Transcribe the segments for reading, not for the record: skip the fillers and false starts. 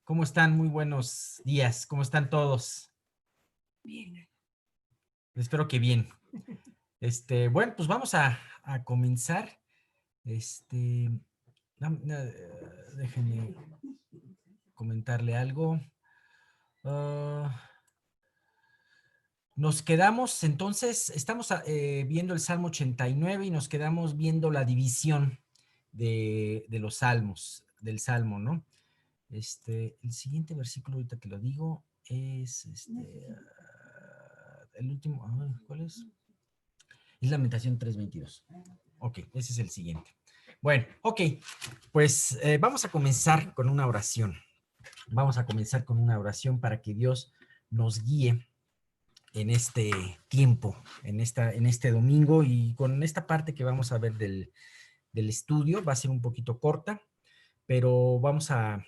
¿Cómo están? Muy buenos días. ¿Cómo están todos? Bien. Espero que bien. Bueno, pues vamos a comenzar. Este, déjenme comentarle algo. Ah, Nos quedamos, entonces, estamos viendo el Salmo 89 y nos quedamos viendo la división de los salmos, del Salmo, ¿no? El siguiente versículo, ahorita te lo digo, es el último, ¿cuál es? Es Lamentación 3:22. Ok, ese es el siguiente. Bueno, ok, pues vamos a comenzar con una oración. Vamos a comenzar con una oración para que Dios nos guíe en este tiempo, en este domingo y con esta parte que vamos a ver del estudio. Va a ser un poquito corta, pero vamos a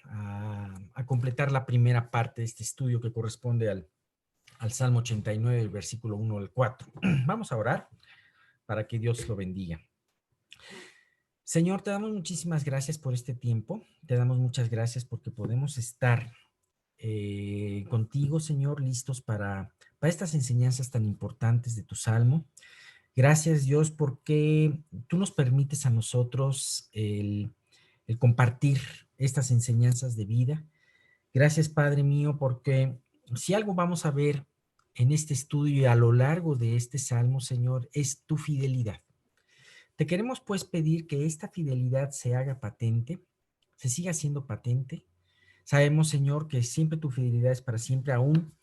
completar la primera parte de este estudio que corresponde al Salmo 89, el versículo 1 al 4. Vamos a orar para que Dios lo bendiga. Señor, te damos muchísimas gracias por este tiempo. Te damos muchas gracias porque podemos estar contigo, Señor, listos para estas enseñanzas tan importantes de tu Salmo. Gracias, Dios, porque tú nos permites a nosotros el compartir estas enseñanzas de vida. Gracias, Padre mío, porque si algo vamos a ver en este estudio y a lo largo de este Salmo, Señor, es tu fidelidad. Te queremos pues pedir que esta fidelidad se haga patente, se siga siendo patente. Sabemos, Señor, que siempre tu fidelidad es para siempre, aún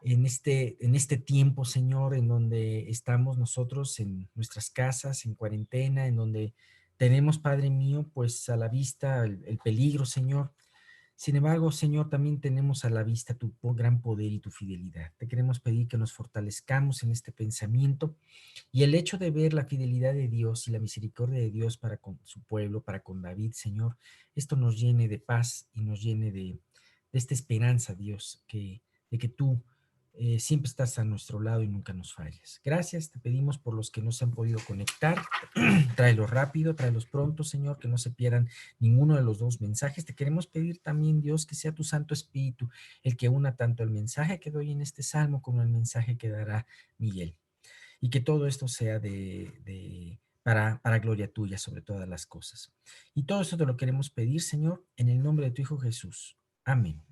en este tiempo, Señor, en donde estamos nosotros en nuestras casas, en cuarentena, en donde tenemos, Padre mío, pues a la vista el peligro, Señor. Sin embargo, Señor, también tenemos a la vista tu gran poder y tu fidelidad. Te queremos pedir que nos fortalezcamos en este pensamiento y el hecho de ver la fidelidad de Dios y la misericordia de Dios para con su pueblo, para con David, Señor, esto nos llene de paz y nos llene de esta esperanza, Dios, de que tú siempre estás a nuestro lado y nunca nos falles. Gracias, te pedimos por los que no se han podido conectar. Tráelos rápido, tráelos pronto, Señor, que no se pierdan ninguno de los dos mensajes. Te queremos pedir también, Dios, que sea tu Santo Espíritu el que una tanto el mensaje que doy en este salmo como el mensaje que dará Miguel. Y que todo esto sea para gloria tuya sobre todas las cosas. Y todo esto te lo queremos pedir, Señor, en el nombre de tu Hijo Jesús. Amén.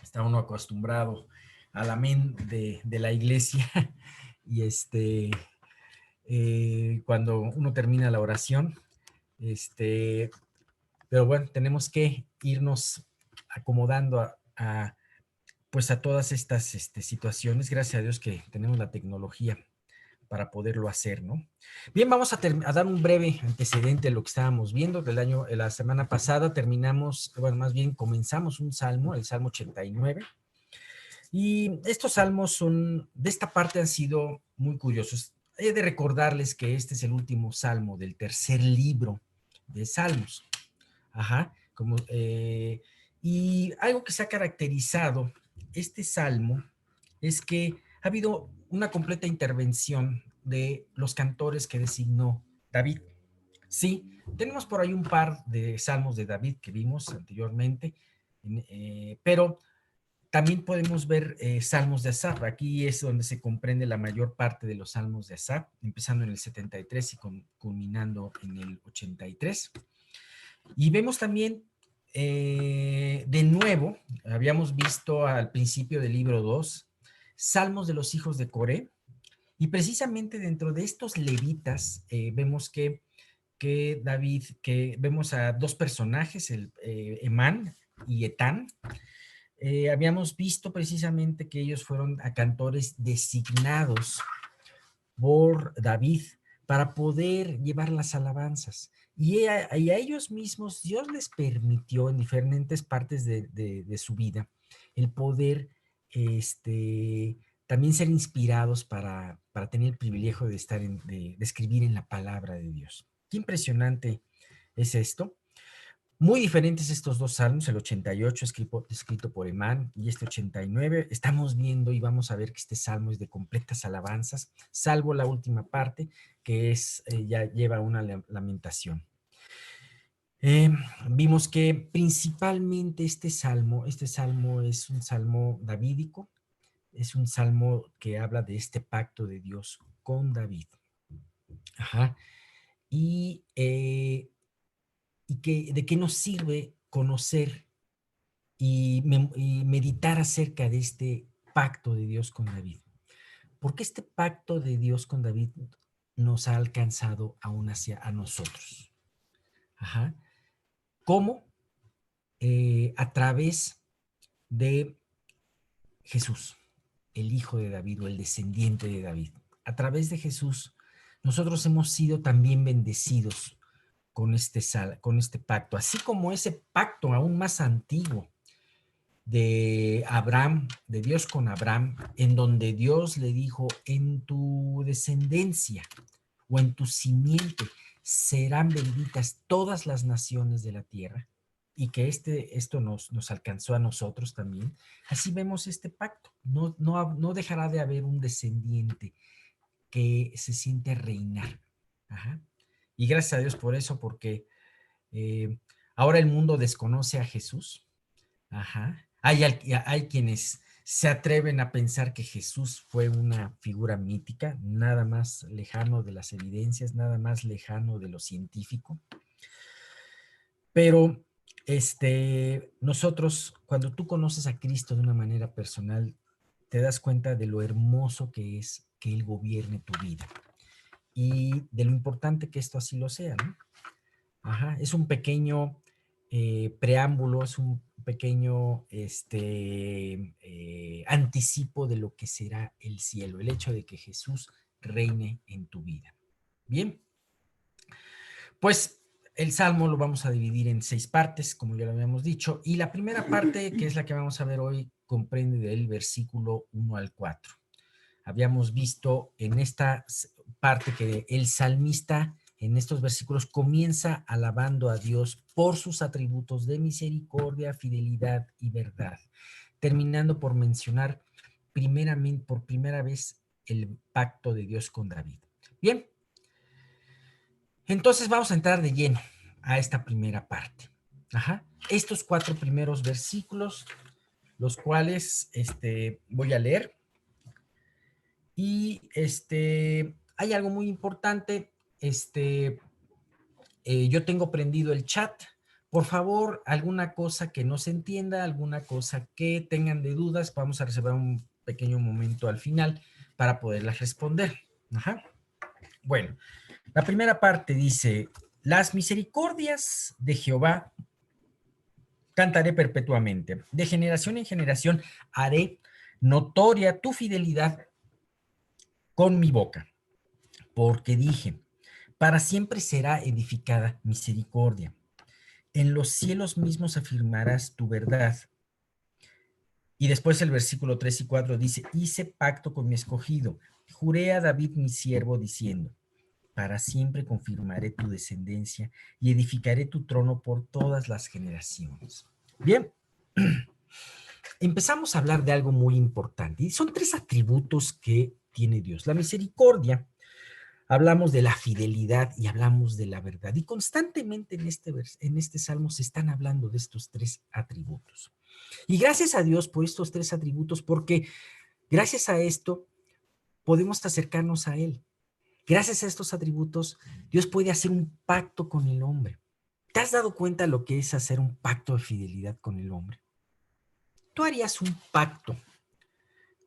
Está uno acostumbrado al amén de la iglesia y cuando uno termina la oración, pero bueno, tenemos que irnos acomodando pues a todas estas situaciones. Gracias a Dios que tenemos la tecnología para poderlo hacer, ¿no? Bien, vamos a dar un breve antecedente de lo que estábamos viendo la semana pasada terminamos, bueno, más bien comenzamos un salmo, el Salmo 89, y estos salmos de esta parte han sido muy curiosos. He de recordarles que este es el último salmo del tercer libro de Salmos. Ajá, y algo que se ha caracterizado este salmo es que ha habido una completa intervención de los cantores que designó David. Sí, tenemos por ahí un par de salmos de David que vimos anteriormente, pero también podemos ver salmos de Asaf. Aquí es donde se comprende la mayor parte de los salmos de Asaf, empezando en el 73 y culminando en el 83. Y vemos también, de nuevo, habíamos visto al principio del libro 2, salmos de los hijos de Coré, y precisamente dentro de estos levitas vemos que David, que vemos a dos personajes, Emán y Etán. Habíamos visto precisamente que ellos fueron a cantores designados por David para poder llevar las alabanzas. Y a ellos mismos Dios les permitió en diferentes partes de su vida el poder también ser inspirados para tener el privilegio de de escribir en la palabra de Dios. Qué impresionante es esto. Muy diferentes estos dos salmos, el 88 escrito por Emán y este 89. Estamos viendo y vamos a ver que este salmo es de completas alabanzas, salvo la última parte que ya lleva una lamentación. Eh, Vimos que principalmente este salmo es un salmo davídico, es un salmo que habla de este pacto de Dios con David. Ajá. Y, ¿de qué nos sirve conocer y meditar acerca de este pacto de Dios con David? Porque este pacto de Dios con David nos ha alcanzado aún hacia a nosotros. Ajá. ¿Cómo? A través de Jesús, el hijo de David o el descendiente de David. A través de Jesús, nosotros hemos sido también bendecidos con este pacto, así como ese pacto aún más antiguo de Abraham, de Dios con Abraham, en donde Dios le dijo, en tu descendencia o en tu simiente serán benditas todas las naciones de la tierra, y que esto nos alcanzó a nosotros también. Así vemos este pacto. No dejará de haber un descendiente que se siente a reinar. Ajá. Y gracias a Dios por eso, porque eh, ahora el mundo desconoce a Jesús. Ajá. Hay quienes se atreven a pensar que Jesús fue una figura mítica, nada más lejano de las evidencias, nada más lejano de lo científico. Pero nosotros, cuando tú conoces a Cristo de una manera personal, te das cuenta de lo hermoso que es que Él gobierne tu vida y de lo importante que esto así lo sea, ¿no? Ajá, es un pequeño preámbulo, es un pequeño anticipo de lo que será el cielo, el hecho de que Jesús reine en tu vida. Bien, pues el salmo lo vamos a dividir en 6 partes, como ya lo habíamos dicho, y la primera parte, que es la que vamos a ver hoy, comprende del versículo 1 al 4. Habíamos visto en esta parte que el salmista en estos versículos comienza alabando a Dios por sus atributos de misericordia, fidelidad y verdad, terminando por mencionar primeramente, por primera vez, el pacto de Dios con David. Bien, entonces vamos a entrar de lleno a esta primera parte. Ajá. Estos 4 primeros versículos, los cuales voy a leer. Y hay algo muy importante. Yo tengo prendido el chat. Por favor, alguna cosa que no se entienda, alguna cosa que tengan de dudas, vamos a reservar un pequeño momento al final para poderlas responder. Ajá. Bueno, la primera parte dice, las misericordias de Jehová cantaré perpetuamente. De generación en generación haré notoria tu fidelidad con mi boca, porque dije, para siempre será edificada misericordia. En los cielos mismos afirmarás tu verdad. Y después el versículo 3 y 4 dice, hice pacto con mi escogido, juré a David mi siervo diciendo, para siempre confirmaré tu descendencia y edificaré tu trono por todas las generaciones. Bien, empezamos a hablar de algo muy importante y son 3 atributos que tiene Dios. La misericordia, hablamos de la fidelidad y hablamos de la verdad. Y constantemente en este salmo se están hablando de estos 3 atributos. Y gracias a Dios por estos 3 atributos, porque gracias a esto podemos acercarnos a Él. Gracias a estos atributos, Dios puede hacer un pacto con el hombre. ¿Te has dado cuenta lo que es hacer un pacto de fidelidad con el hombre? ¿Tú harías un pacto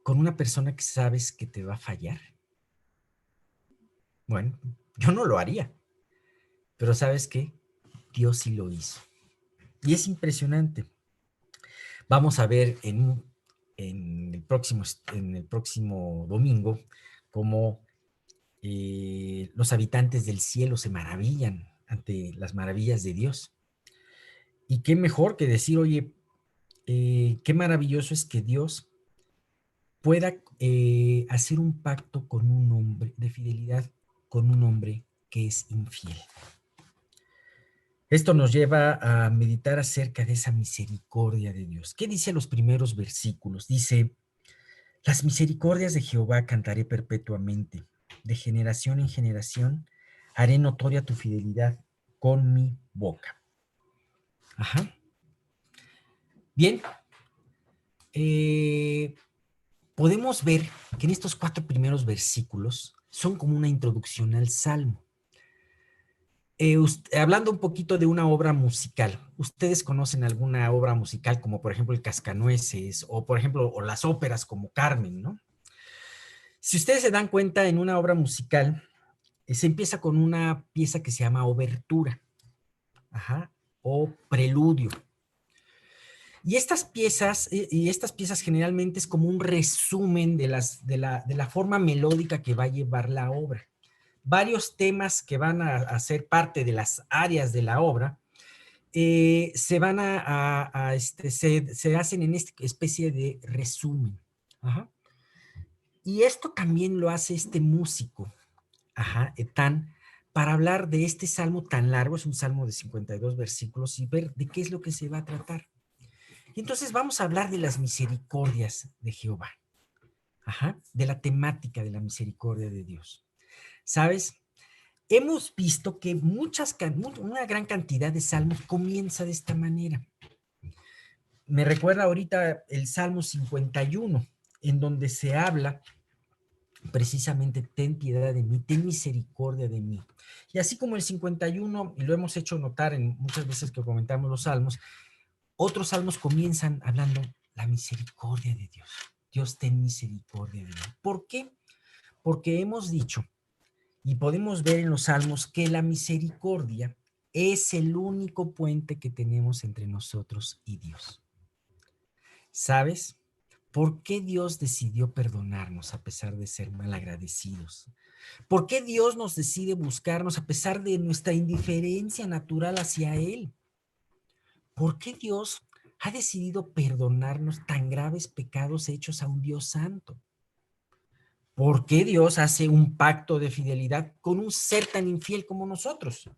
con una persona que sabes que te va a fallar? Bueno, yo no lo haría. Pero ¿sabes qué? Dios sí lo hizo. Y es impresionante. Vamos a ver en el próximo domingo cómo los habitantes del cielo se maravillan ante las maravillas de Dios. Y qué mejor que decir, oye, qué maravilloso es que Dios pueda hacer un pacto con un hombre de fidelidad, con un hombre que es infiel. Esto nos lleva a meditar acerca de esa misericordia de Dios. ¿Qué dice los primeros versículos? Dice, las misericordias de Jehová cantaré perpetuamente, de generación en generación haré notoria tu fidelidad con mi boca. Ajá. Bien, eh, podemos ver que en estos 4 primeros versículos son como una introducción al Salmo. Hablando un poquito de una obra musical, ¿ustedes conocen alguna obra musical como por ejemplo el Cascanueces o por ejemplo o las óperas como Carmen, ¿no? Si ustedes se dan cuenta en una obra musical, se empieza con una pieza que se llama obertura, ajá, o preludio. Y estas piezas generalmente es como un resumen de la forma melódica que va a llevar la obra. Varios temas que van a ser parte de las áreas de la obra se van se hacen en esta especie de resumen. Ajá. Y esto también lo hace este músico, ajá, Etán, para hablar de este salmo tan largo, es un salmo de 52 versículos, y ver de qué es lo que se va a tratar. Y entonces vamos a hablar de las misericordias de Jehová, ajá, de la temática de la misericordia de Dios. ¿Sabes? Hemos visto que una gran cantidad de salmos comienza de esta manera. Me recuerda ahorita el Salmo 51, en donde se habla precisamente, ten piedad de mí, ten misericordia de mí. Y así como el 51, y lo hemos hecho notar en muchas veces que comentamos los salmos, otros salmos comienzan hablando la misericordia de Dios. Dios, ten misericordia de mí. ¿Por qué? Porque hemos dicho y podemos ver en los salmos que la misericordia es el único puente que tenemos entre nosotros y Dios. ¿Sabes? ¿Por qué Dios decidió perdonarnos a pesar de ser malagradecidos? ¿Por qué Dios nos decide buscarnos a pesar de nuestra indiferencia natural hacia Él? ¿Por qué Dios ha decidido perdonarnos tan graves pecados hechos a un Dios santo? ¿Por qué Dios hace un pacto de fidelidad con un ser tan infiel como nosotros?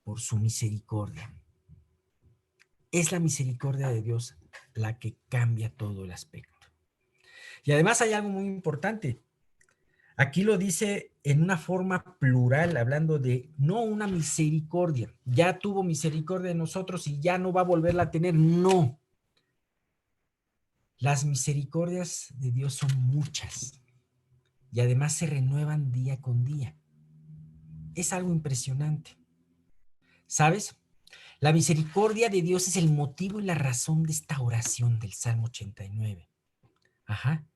Por su misericordia. Es la misericordia de Dios la que cambia todo el aspecto. Y además hay algo muy importante. Aquí lo dice en una forma plural, hablando de no una misericordia. Ya tuvo misericordia de nosotros y ya no va a volverla a tener. No. Las misericordias de Dios son muchas y además se renuevan día con día. Es algo impresionante. ¿Sabes? La misericordia de Dios es el motivo y la razón de esta oración del Salmo 89. Ajá.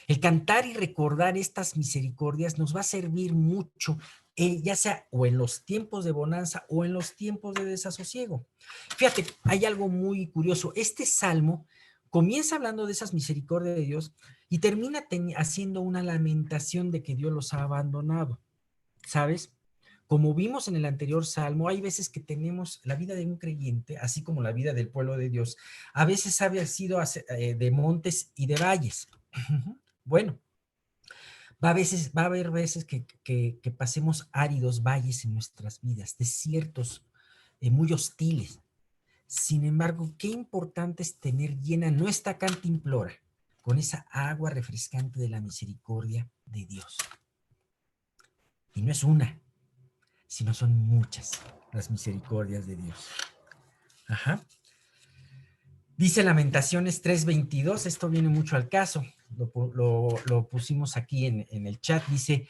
El cantar y recordar estas misericordias nos va a servir mucho, ya sea o en los tiempos de bonanza o en los tiempos de desasosiego. Fíjate, hay algo muy curioso. Este salmo comienza hablando de esas misericordias de Dios y termina haciendo una lamentación de que Dios los ha abandonado. ¿Sabes? Como vimos en el anterior salmo, hay veces que tenemos la vida de un creyente, así como la vida del pueblo de Dios, a veces ha sido de montes y de valles. Bueno, va a haber veces que pasemos áridos valles en nuestras vidas, desiertos muy hostiles. Sin embargo, qué importante es tener llena nuestra cantimplora con esa agua refrescante de la misericordia de Dios. Y no es una, sino son muchas las misericordias de Dios. Ajá. Dice Lamentaciones 3:22, esto viene mucho al caso, lo pusimos aquí en el chat, dice,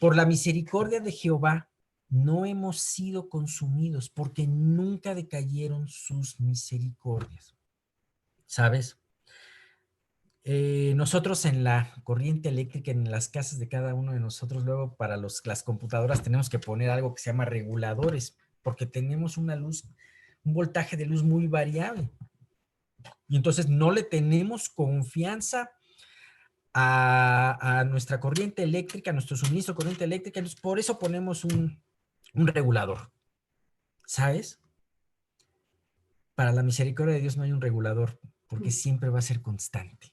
por la misericordia de Jehová no hemos sido consumidos, porque nunca decayeron sus misericordias. ¿Sabes? Nosotros en la corriente eléctrica, en las casas de cada uno de nosotros, luego para las computadoras tenemos que poner algo que se llama reguladores, porque tenemos una luz, un voltaje de luz muy variable. Y entonces no le tenemos confianza a nuestra corriente eléctrica, a nuestro suministro de corriente eléctrica, entonces por eso ponemos un regulador, ¿sabes? Para la misericordia de Dios no hay un regulador, porque siempre va a ser constante.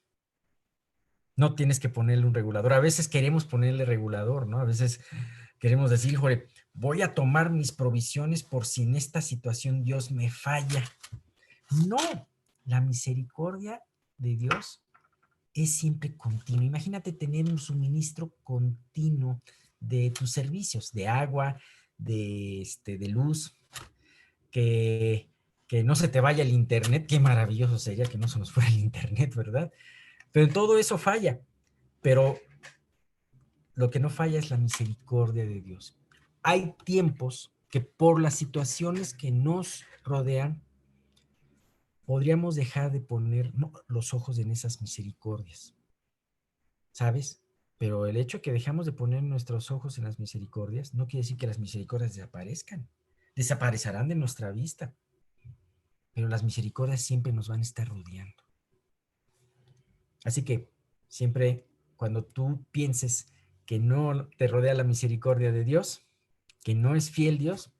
No tienes que ponerle un regulador. A veces queremos ponerle regulador, ¿no? A veces queremos decir, híjole, voy a tomar mis provisiones por si en esta situación Dios me falla. No, la misericordia de Dios es siempre continua. Imagínate tener un suministro continuo de tus servicios, de agua, de luz. que, que no se te vaya el internet. Qué maravilloso sería que no se nos fuera el internet, ¿verdad? Pero en todo eso falla. Pero lo que no falla es la misericordia de Dios. Hay tiempos que por las situaciones que nos rodean, podríamos dejar de poner los ojos en esas misericordias, ¿sabes? Pero el hecho de que dejamos de poner nuestros ojos en las misericordias no quiere decir que las misericordias desaparezcan. Desaparecerán de nuestra vista, pero las misericordias siempre nos van a estar rodeando. Así que siempre cuando tú pienses que no te rodea la misericordia de Dios, que no es fiel Dios,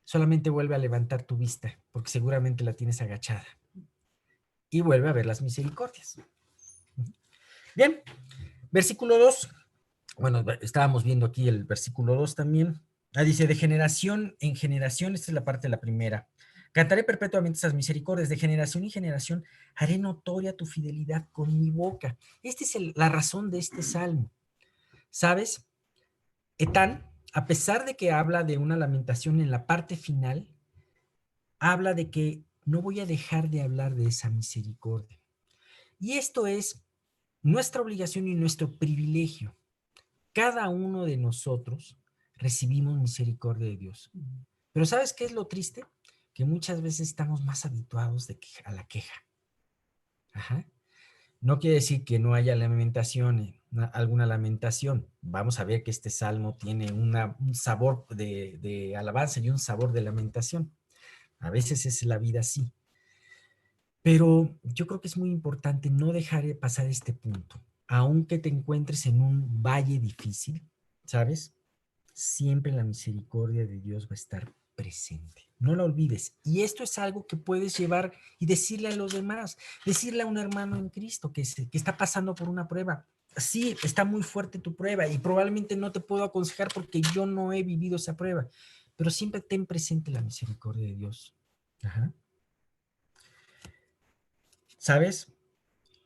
solamente vuelve a levantar tu vista, porque seguramente la tienes agachada. Y vuelve a ver las misericordias. Bien, versículo 2. Bueno, estábamos viendo aquí el versículo 2 también. Dice, de generación en generación, esta es la parte de la primera. Cantaré perpetuamente esas misericordias, de generación en generación haré notoria tu fidelidad con mi boca. Esta es la razón de este salmo. ¿Sabes? Etán, a pesar de que habla de una lamentación en la parte final, habla de que no voy a dejar de hablar de esa misericordia. Y esto es nuestra obligación y nuestro privilegio. Cada uno de nosotros recibimos misericordia de Dios. Pero ¿sabes qué es lo triste? Que muchas veces estamos más habituados a la queja. Ajá. No quiere decir que no haya lamentación, alguna lamentación. Vamos a ver que este salmo tiene un sabor de alabanza y un sabor de lamentación. A veces es la vida así. Pero yo creo que es muy importante no dejar de pasar este punto. Aunque te encuentres en un valle difícil, ¿sabes? Siempre la misericordia de Dios va a estar presente. No la olvides. Y esto es algo que puedes llevar y decirle a los demás, decirle a un hermano en Cristo que está pasando por una prueba. Sí, está muy fuerte tu prueba y probablemente no te puedo aconsejar porque yo no he vivido esa prueba, pero siempre ten presente la misericordia de Dios. Ajá. ¿Sabes?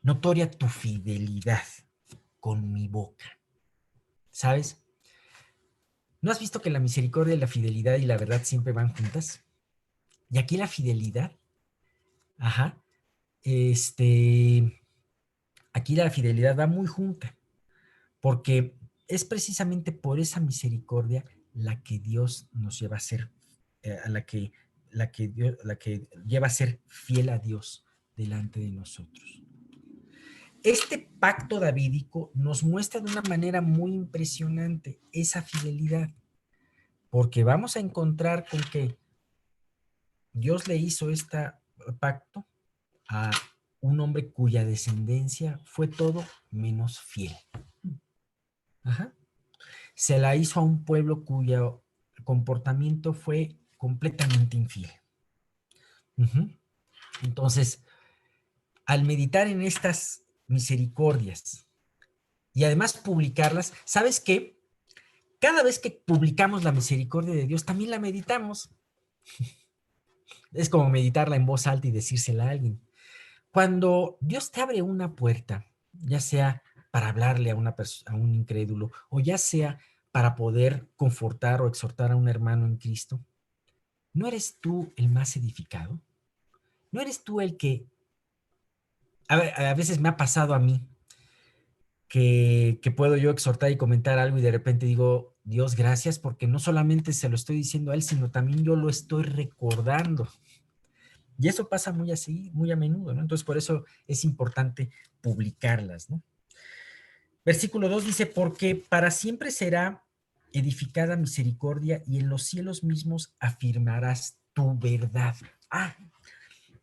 Notoria tu fidelidad con mi boca. ¿Sabes? ¿No has visto que la misericordia, la fidelidad y la verdad siempre van juntas? Y aquí la fidelidad, ajá, aquí la fidelidad va muy junta, porque es precisamente por esa misericordia la que Dios nos lleva a ser, a la que lleva a ser fiel a Dios delante de nosotros. Este pacto davídico nos muestra de una manera muy impresionante esa fidelidad, porque vamos a encontrar con que Dios le hizo este pacto a un hombre cuya descendencia fue todo menos fiel. Ajá. Se la hizo a un pueblo cuyo comportamiento fue completamente infiel. Uh-huh. Entonces, al meditar en estas misericordias y además publicarlas, ¿sabes qué? Cada vez que publicamos la misericordia de Dios, también la meditamos. Es como meditarla en voz alta y decírsela a alguien. Cuando Dios te abre una puerta, ya sea para hablarle a un incrédulo o ya sea para poder confortar o exhortar a un hermano en Cristo, ¿no eres tú el más edificado? ¿No eres tú el que a veces me ha pasado a mí que puedo yo exhortar y comentar algo y de repente digo, Dios, gracias, porque no solamente se lo estoy diciendo a él, sino también yo lo estoy recordando. Y eso pasa muy así, muy a menudo, ¿no? Entonces, por eso es importante publicarlas, ¿no? Versículo 2 dice, porque para siempre será edificada misericordia y en los cielos mismos afirmarás tu verdad. Ah,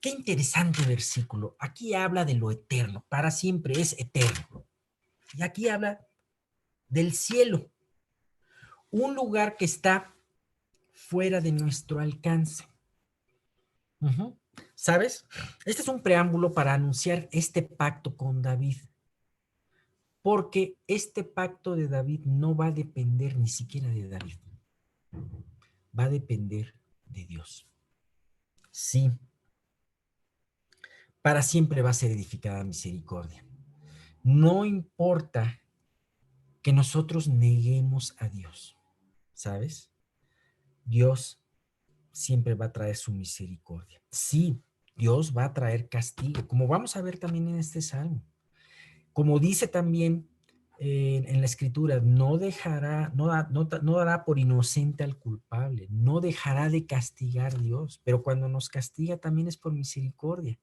qué interesante versículo. Aquí habla de lo eterno, para siempre es eterno. Y aquí habla del cielo, un lugar que está fuera de nuestro alcance. Uh-huh. ¿Sabes? Este es un preámbulo para anunciar este pacto con David. Porque este pacto de David no va a depender ni siquiera de David. Va a depender de Dios. Sí, para siempre va a ser edificada misericordia. No importa que nosotros neguemos a Dios, ¿sabes? Dios siempre va a traer su misericordia. Sí, Dios va a traer castigo, como vamos a ver también en este salmo. Como dice también en la escritura, no dejará, no dará por inocente al culpable, no dejará de castigar Dios, pero cuando nos castiga también es por misericordia,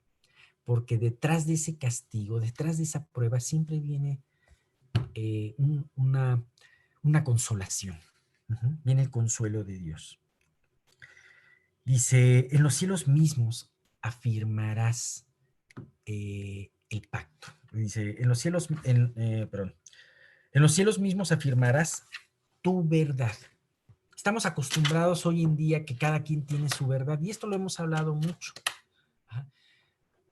porque detrás de ese castigo, detrás de esa prueba, siempre viene una consolación. Viene el consuelo de Dios. Dice, en los cielos mismos afirmarás el pacto. Dice, perdón, en los cielos mismos afirmarás tu verdad. Estamos acostumbrados hoy en día que cada quien tiene su verdad, y esto lo hemos hablado mucho.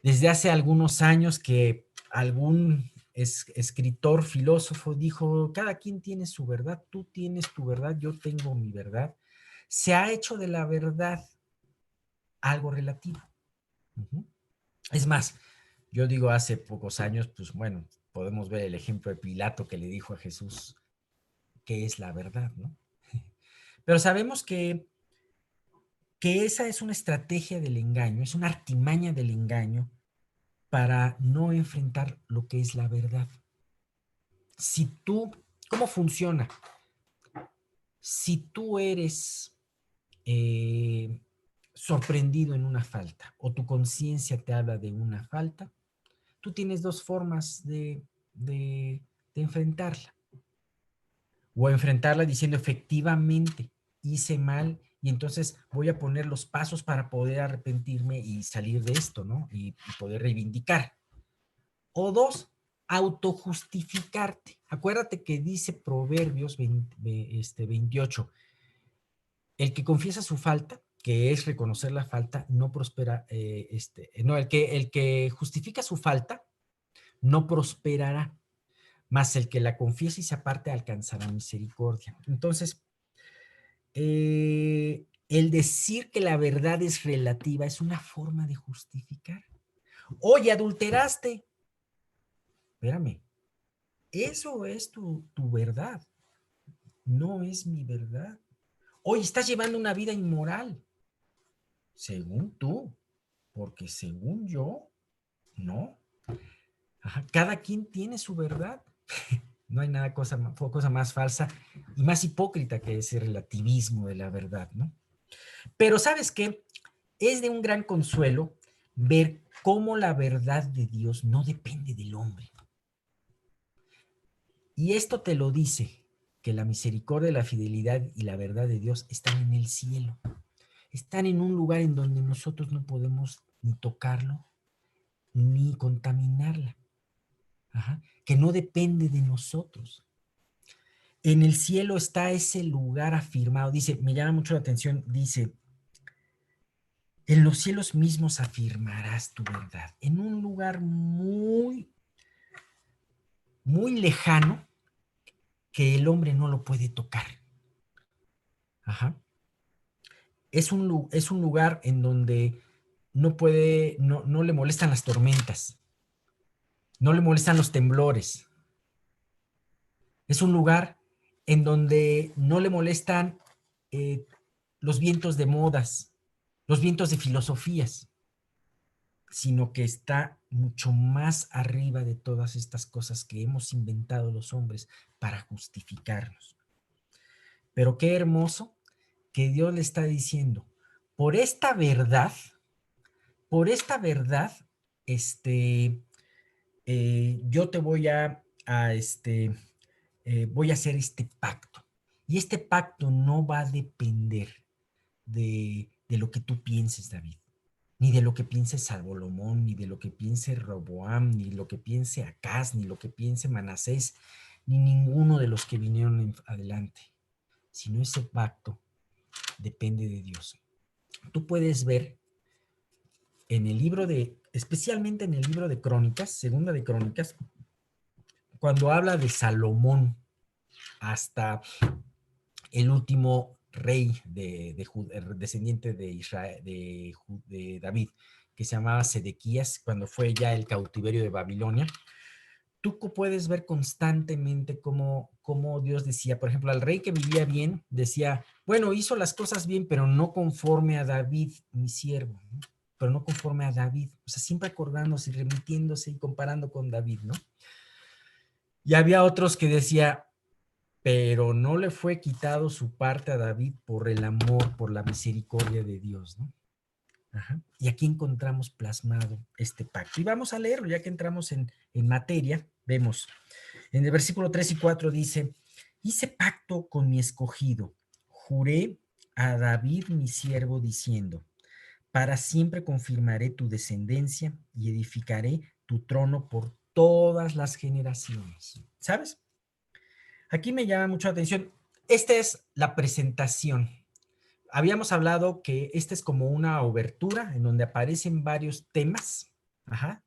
Desde hace algunos años que algún escritor, filósofo dijo, cada quien tiene su verdad, tú tienes tu verdad, yo tengo mi verdad. Se ha hecho de la verdad algo relativo. Es más, yo digo hace pocos años, pues bueno, podemos ver el ejemplo de Pilato que le dijo a Jesús qué es la verdad, ¿no? Pero sabemos que esa es una estrategia del engaño, es una artimaña del engaño para no enfrentar lo que es la verdad. Si tú, ¿cómo funciona? Si tú eres sorprendido en una falta o tu conciencia te habla de una falta, tú tienes dos formas de enfrentarla. O enfrentarla diciendo efectivamente hice mal y entonces voy a poner los pasos para poder arrepentirme y salir de esto, ¿no? Y poder reivindicar. O dos, autojustificarte. Acuérdate que dice Proverbios 28, el que confiesa su falta, que es reconocer la falta, no prospera, no, el que justifica su falta no prosperará, mas el que la confiesa y se aparte alcanzará misericordia. Entonces, el decir que la verdad es relativa es una forma de justificar. Oye, adulteraste. Espérame, eso es tu verdad, no es mi verdad. Oye, estás llevando una vida inmoral, según tú, porque según yo, no. Ajá, cada quien tiene su verdad. No hay nada cosa más falsa y más hipócrita que ese relativismo de la verdad, ¿no? Pero ¿sabes qué? Es de un gran consuelo ver cómo la verdad de Dios no depende del hombre. Y esto te lo dice, que la misericordia, la fidelidad y la verdad de Dios están en el cielo. Están en un lugar en donde nosotros no podemos ni tocarlo, ni contaminarla. Ajá, que no depende de nosotros. En el cielo está ese lugar afirmado. Dice, me llama mucho la atención, dice, en los cielos mismos afirmarás tu verdad. En un lugar muy, muy lejano que el hombre no lo puede tocar. Ajá. Es un lugar en donde no le molestan las tormentas, no le molestan los temblores. Es un lugar en donde no le molestan eh, los vientos de modas, los vientos de filosofías, sino que está mucho más arriba de todas estas cosas que hemos inventado los hombres para justificarnos. Pero qué hermoso que Dios le está diciendo, por esta verdad, por esta verdad, yo te voy a hacer este pacto. Y este pacto no va a depender de lo que tú pienses, David, ni de lo que piense Salomón, ni de lo que piense Roboam, ni lo que piense Acaz, ni lo que piense Manasés, ni ninguno de los que vinieron adelante, sino ese pacto depende de Dios. Tú puedes ver en el libro especialmente en el libro de Crónicas, segunda de Crónicas, cuando habla de Salomón hasta el último rey descendiente de Israel, de David, que se llamaba Sedequías, cuando fue ya el cautiverio de Babilonia, tú puedes ver constantemente cómo Dios decía, por ejemplo, al rey que vivía bien, decía, bueno, hizo las cosas bien, pero no conforme a David, mi siervo, ¿no? Pero no conforme a David, o sea, siempre acordándose y remitiéndose y comparando con David, ¿no? Y había otros que decía, pero no le fue quitado su parte a David por el amor, por la misericordia de Dios, ¿no? Ajá. Y aquí encontramos plasmado este pacto. Y vamos a leerlo, ya que entramos en materia, vemos. En el versículo 3 y 4 dice, hice pacto con mi escogido, juré a David mi siervo diciendo, para siempre confirmaré tu descendencia y edificaré tu trono por todas las generaciones. ¿Sabes? Aquí me llama mucho la atención. Esta es la presentación. Habíamos hablado que esta es como una obertura en donde aparecen varios temas, ajá,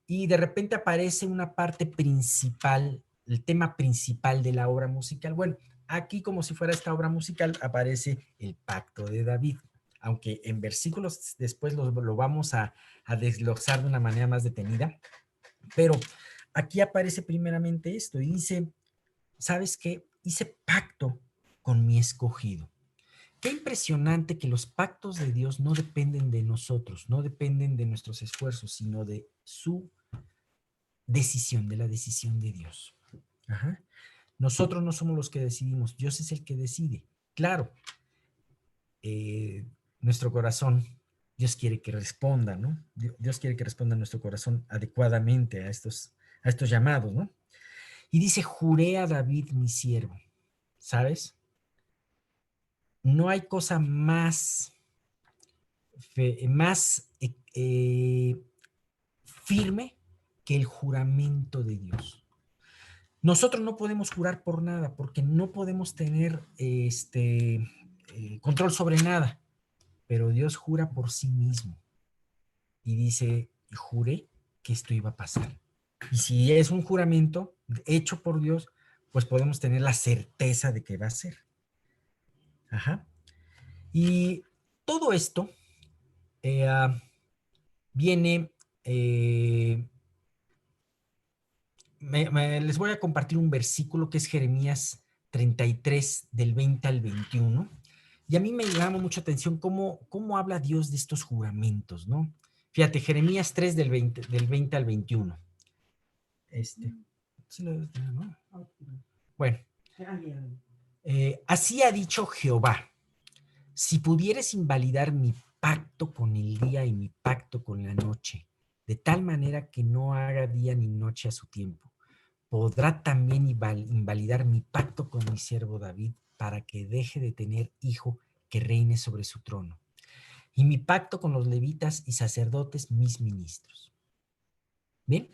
y de repente aparece una parte principal, el tema principal de la obra musical. Bueno, aquí como si fuera esta obra musical aparece el pacto de David, aunque en versículos después lo vamos a desglosar de una manera más detenida, pero aquí aparece primeramente esto y dice, ¿sabes qué? Hice pacto con mi escogido. Qué impresionante que los pactos de Dios no dependen de nosotros, no dependen de nuestros esfuerzos, sino de su decisión, de la decisión de Dios. Ajá. Nosotros no somos los que decidimos, Dios es el que decide. Claro, eh, nuestro corazón, Dios quiere que responda, ¿no? Dios quiere que responda nuestro corazón adecuadamente a estos llamados, ¿no? Y dice, juré a David mi siervo, ¿sabes? No hay cosa más firme que el juramento de Dios. Nosotros no podemos jurar por nada porque no podemos tener control sobre nada, pero Dios jura por sí mismo y dice, juré que esto iba a pasar. Y si es un juramento hecho por Dios, pues podemos tener la certeza de que va a ser. Ajá. Y todo esto eh, viene, eh, les voy a compartir un versículo que es Jeremías 33 del 20 al 21. Y a mí me llama mucha atención cómo habla Dios de estos juramentos, ¿no? Fíjate, Jeremías 3 del 20 al 21. ¿Sí ¿no? Bueno, así ha dicho Jehová, si pudieres invalidar mi pacto con el día y mi pacto con la noche, de tal manera que no haga día ni noche a su tiempo, podrá también invalidar mi pacto con mi siervo David para que deje de tener hijo que reine sobre su trono, y mi pacto con los levitas y sacerdotes mis ministros. Bien,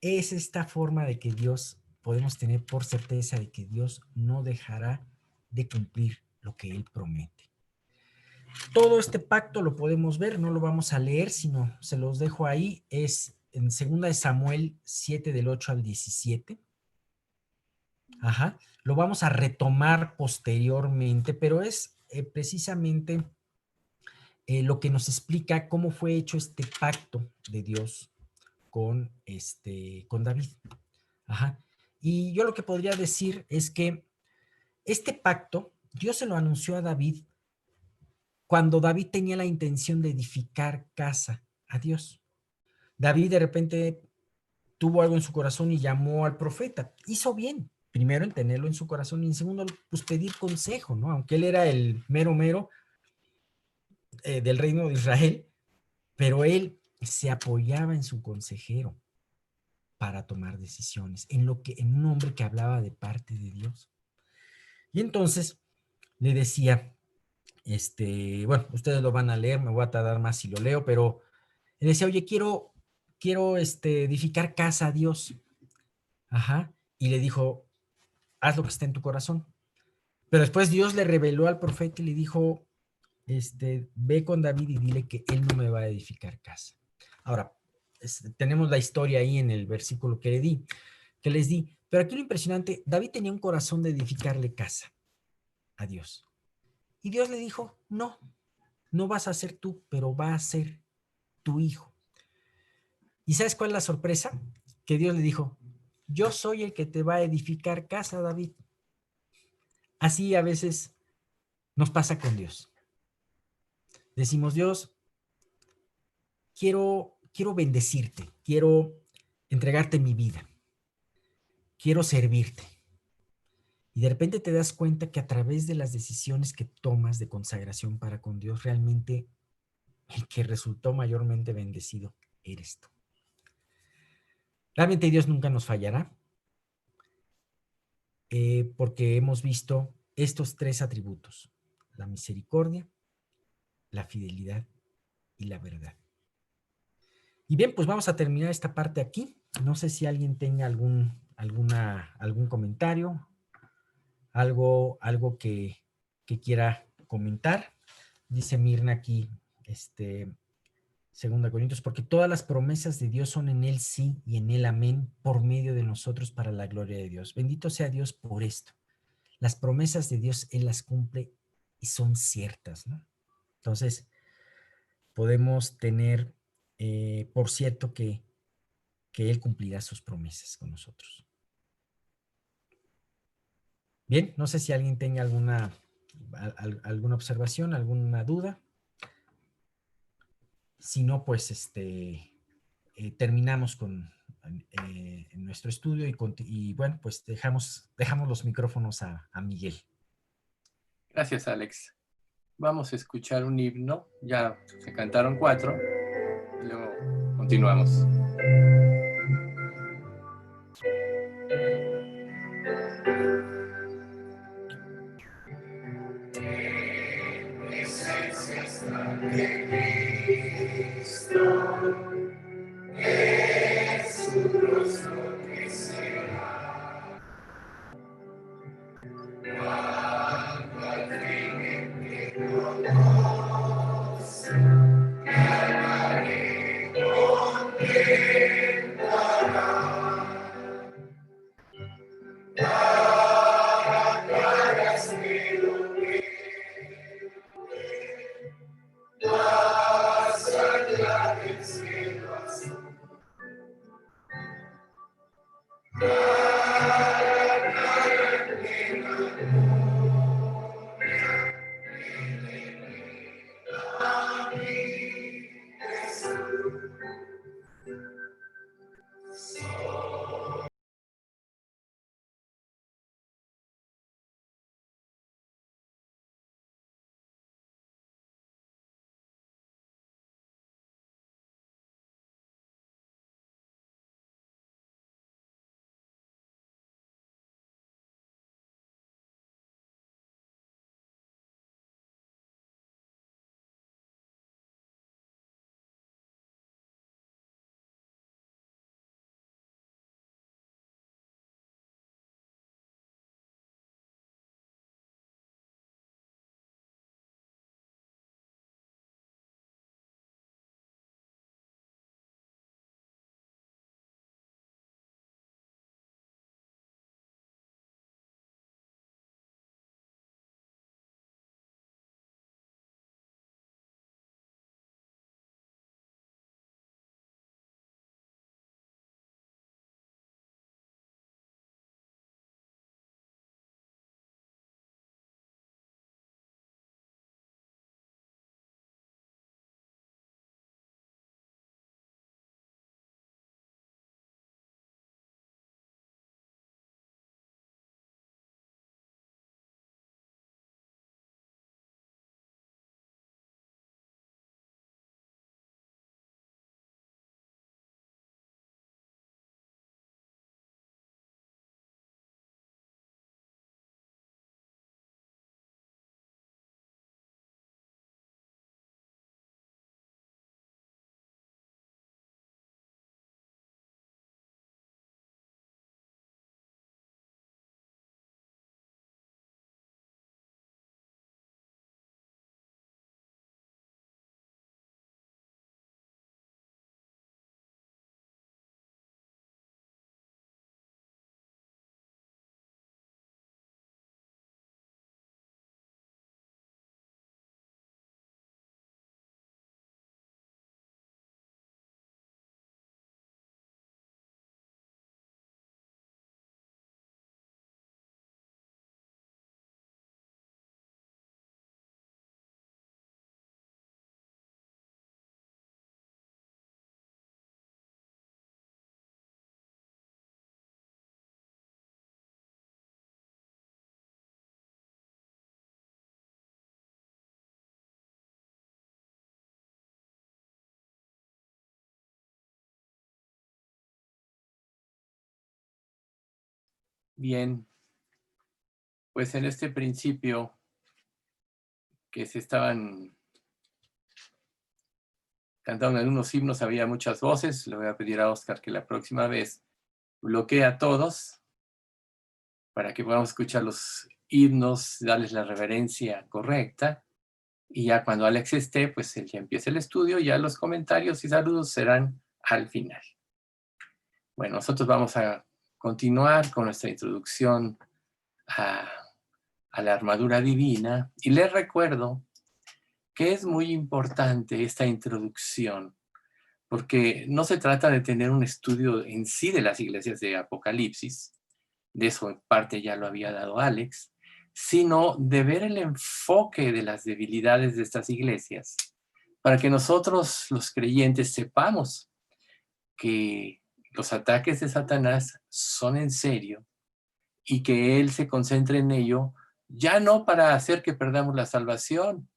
es esta forma de que Dios, podemos tener por certeza de que Dios no dejará de cumplir lo que Él promete. Todo este pacto lo podemos ver, no lo vamos a leer, sino se los dejo ahí, es en 2 de Samuel 7 del 8 al 17. Ajá. Lo vamos a retomar posteriormente, pero es precisamente lo que nos explica cómo fue hecho este pacto de Dios con David. Ajá. Y yo lo que podría decir es que este pacto, Dios se lo anunció a David cuando David tenía la intención de edificar casa a Dios. David de repente tuvo algo en su corazón y llamó al profeta. Hizo bien, primero en tenerlo en su corazón y en segundo, pues pedir consejo, ¿no? Aunque él era el mero mero del reino de Israel, pero él se apoyaba en su consejero para tomar decisiones, en un hombre que hablaba de parte de Dios. Y entonces le decía, bueno, ustedes lo van a leer, me voy a tardar más si lo leo, pero le decía, oye, quiero edificar casa a Dios. Ajá. Y le dijo, haz lo que está en tu corazón. Pero después Dios le reveló al profeta y le dijo, ve con David y dile que él no me va a edificar casa. Ahora, tenemos la historia ahí en el versículo que les di. Pero aquí lo impresionante, David tenía un corazón de edificarle casa a Dios. Y Dios le dijo, no, no vas a ser tú, pero va a ser tu hijo. ¿Y sabes cuál es la sorpresa? que Dios le dijo, yo soy el que te va a edificar casa, David. Así a veces nos pasa con Dios. Decimos, Dios, quiero bendecirte, quiero entregarte mi vida, quiero servirte. Y de repente te das cuenta que a través de las decisiones que tomas de consagración para con Dios, realmente el que resultó mayormente bendecido eres tú. Realmente Dios nunca nos fallará, porque hemos visto estos tres atributos, la misericordia, la fidelidad y la verdad. Y bien, pues vamos a terminar esta parte aquí. No sé si alguien tenga algún comentario, algo que quiera comentar. Dice Mirna aquí, 2 Corintios, porque todas las promesas de Dios son en Él sí y en Él amén, por medio de nosotros para la gloria de Dios. Bendito sea Dios por esto. Las promesas de Dios Él las cumple y son ciertas, ¿no? Entonces, podemos tener por cierto que Él cumplirá sus promesas con nosotros. Bien, no sé si alguien tenga alguna observación, alguna duda. Si no, pues terminamos con nuestro estudio y bueno, pues dejamos los micrófonos a Miguel. Gracias, Alex. Vamos a escuchar un himno. Ya se cantaron 4 y luego continuamos. Presencia está de Cristo, es su rostro que será. Cuando al fin te conoce, mi alma le contemplará. Cara a cara espero que más allá del cielo azul. Bien, pues en este principio que se estaban cantando en unos himnos, había muchas voces. Le voy a pedir a Oscar que la próxima vez bloquee a todos para que podamos escuchar los himnos, darles la reverencia correcta. Y ya cuando Alex esté, pues él ya empieza el estudio, ya los comentarios y saludos serán al final. Bueno, nosotros vamos a continuar con nuestra introducción a, a la armadura divina. Y les recuerdo que es muy importante esta introducción, porque no se trata de tener un estudio en sí de las iglesias de Apocalipsis, de eso en parte ya lo había dado Alex, sino de ver el enfoque de las debilidades de estas iglesias, para que nosotros los creyentes sepamos que los ataques de Satanás son en serio y que él se concentre en ello, ya no para hacer que perdamos la salvación,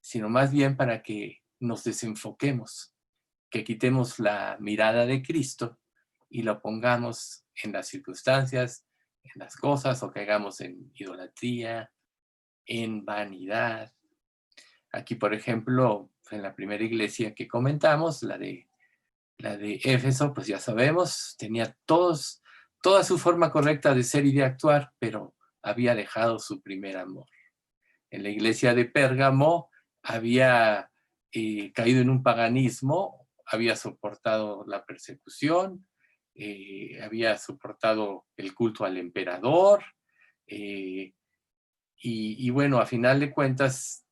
sino más bien para que nos desenfoquemos, que quitemos la mirada de Cristo y lo pongamos en las circunstancias, en las cosas, o caigamos en idolatría, en vanidad. Aquí, por ejemplo, en la primera iglesia que comentamos, la de Éfeso, pues ya sabemos, tenía toda su forma correcta de ser y de actuar, pero había dejado su primer amor. En la iglesia de Pérgamo había caído en un paganismo, había soportado la persecución, había soportado el culto al emperador, y bueno, a final de cuentas,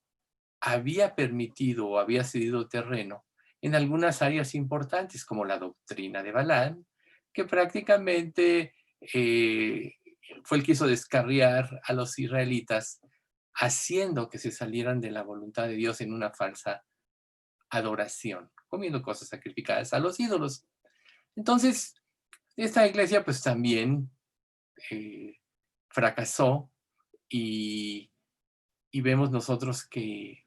había permitido o había cedido terreno en algunas áreas importantes, como la doctrina de Balaam, que prácticamente fue el que hizo descarriar a los israelitas, haciendo que se salieran de la voluntad de Dios en una falsa adoración, comiendo cosas sacrificadas a los ídolos. Entonces, esta iglesia pues también fracasó, y vemos nosotros que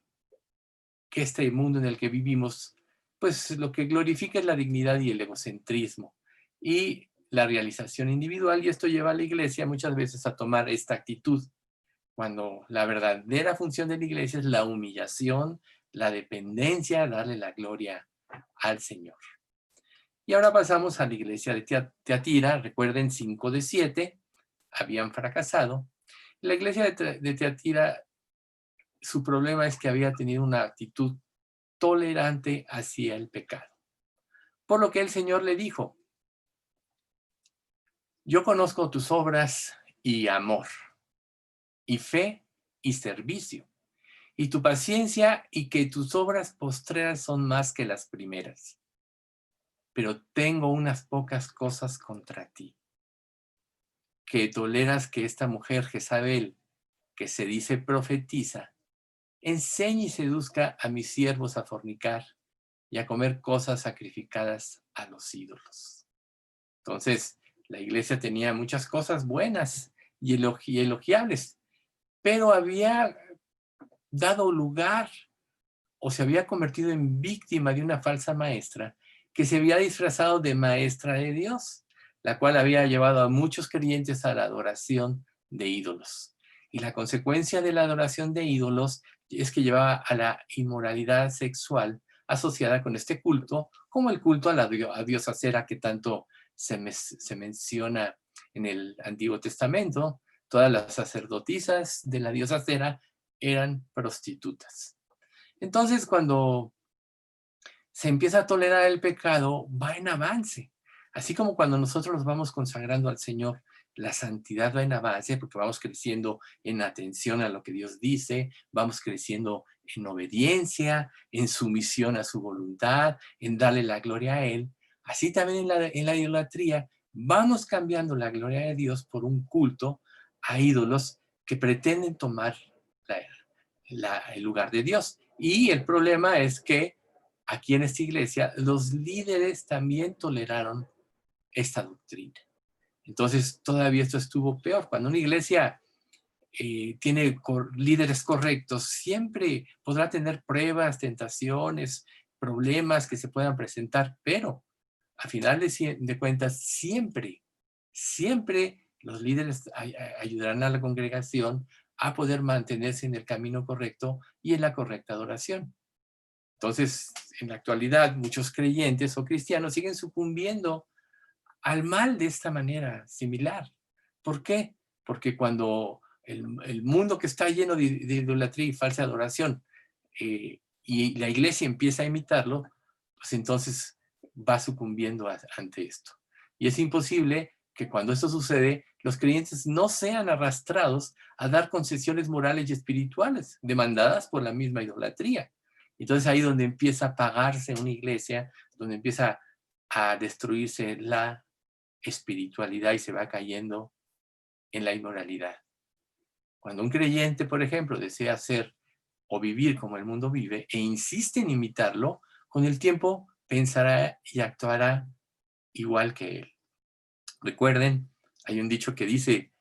este mundo en el que vivimos, pues lo que glorifica es la dignidad y el egocentrismo y la realización individual, y esto lleva a la iglesia muchas veces a tomar esta actitud, cuando la verdadera función de la iglesia es la humillación, la dependencia, darle la gloria al Señor. Y ahora pasamos a la iglesia de Teatira. Recuerden, 5 de 7 habían fracasado. La iglesia de Teatira, su problema es que había tenido una actitud tolerante hacia el pecado. Por lo que el Señor le dijo: yo conozco tus obras y amor, y fe y servicio, y tu paciencia, y que tus obras postreras son más que las primeras. Pero tengo unas pocas cosas contra ti, que toleras que esta mujer Jezabel, que se dice profetiza, enseñe y seduzca a mis siervos a fornicar y a comer cosas sacrificadas a los ídolos. Entonces, la iglesia tenía muchas cosas buenas y elogiables, pero había dado lugar o se había convertido en víctima de una falsa maestra que se había disfrazado de maestra de Dios, la cual había llevado a muchos creyentes a la adoración de ídolos. Y la consecuencia de la adoración de ídolos es que llevaba a la inmoralidad sexual asociada con este culto, como el culto a la diosa Cera, que tanto se menciona en el Antiguo Testamento. Todas las sacerdotisas de la diosa Cera eran prostitutas. Entonces, cuando se empieza a tolerar el pecado, va en avance. Así como cuando nosotros nos vamos consagrando al Señor, la santidad va en avance, porque vamos creciendo en atención a lo que Dios dice, vamos creciendo en obediencia, en sumisión a su voluntad, en darle la gloria a Él. Así también en la idolatría, vamos cambiando la gloria de Dios por un culto a ídolos que pretenden tomar el lugar de Dios. Y el problema es que aquí en esta iglesia los líderes también toleraron esta doctrina. Entonces todavía esto estuvo peor. Cuando una iglesia tiene líderes correctos, siempre podrá tener pruebas, tentaciones, problemas que se puedan presentar, pero a final de cuentas siempre Los líderes ayudarán a la congregación a poder mantenerse en el camino correcto y en la correcta adoración. Entonces, en la actualidad, muchos creyentes o cristianos siguen sucumbiendo al mal de esta manera similar. ¿Por qué? Porque cuando el mundo que está lleno de idolatría y falsa adoración y la iglesia empieza a imitarlo, pues entonces va sucumbiendo ante esto. Y es imposible que cuando esto sucede, los creyentes no sean arrastrados a dar concesiones morales y espirituales demandadas por la misma idolatría. Entonces ahí donde empieza a apagarse una iglesia, donde empieza a destruirse la espiritualidad y se va cayendo en la inmoralidad. Cuando un creyente, por ejemplo, desea ser o vivir como el mundo vive e insiste en imitarlo, con el tiempo pensará y actuará igual que él. Recuerden, hay un dicho que dice,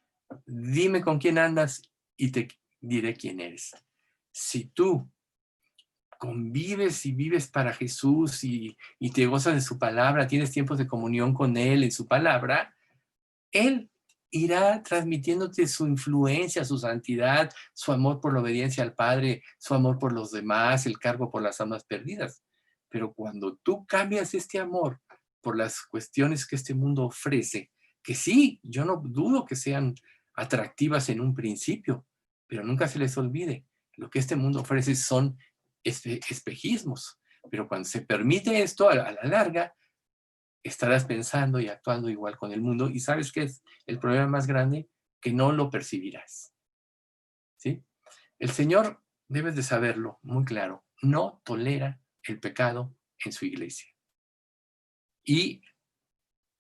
dime con quién andas y te diré quién eres. Si tú convives y vives para Jesús y te gozas de su palabra, tienes tiempos de comunión con Él en su palabra, Él irá transmitiéndote su influencia, su santidad, su amor por la obediencia al Padre, su amor por los demás, el cargo por las almas perdidas. Pero cuando tú cambias este amor por las cuestiones que este mundo ofrece, que sí, yo no dudo que sean atractivas en un principio, pero nunca se les olvide, lo que este mundo ofrece son espejismos. Pero cuando se permite esto, a la larga, estarás pensando y actuando igual con el mundo. ¿Y sabes qué es el problema más grande? Que no lo percibirás. ¿Sí? El Señor, debes de saberlo muy claro, no tolera el pecado en su iglesia. Y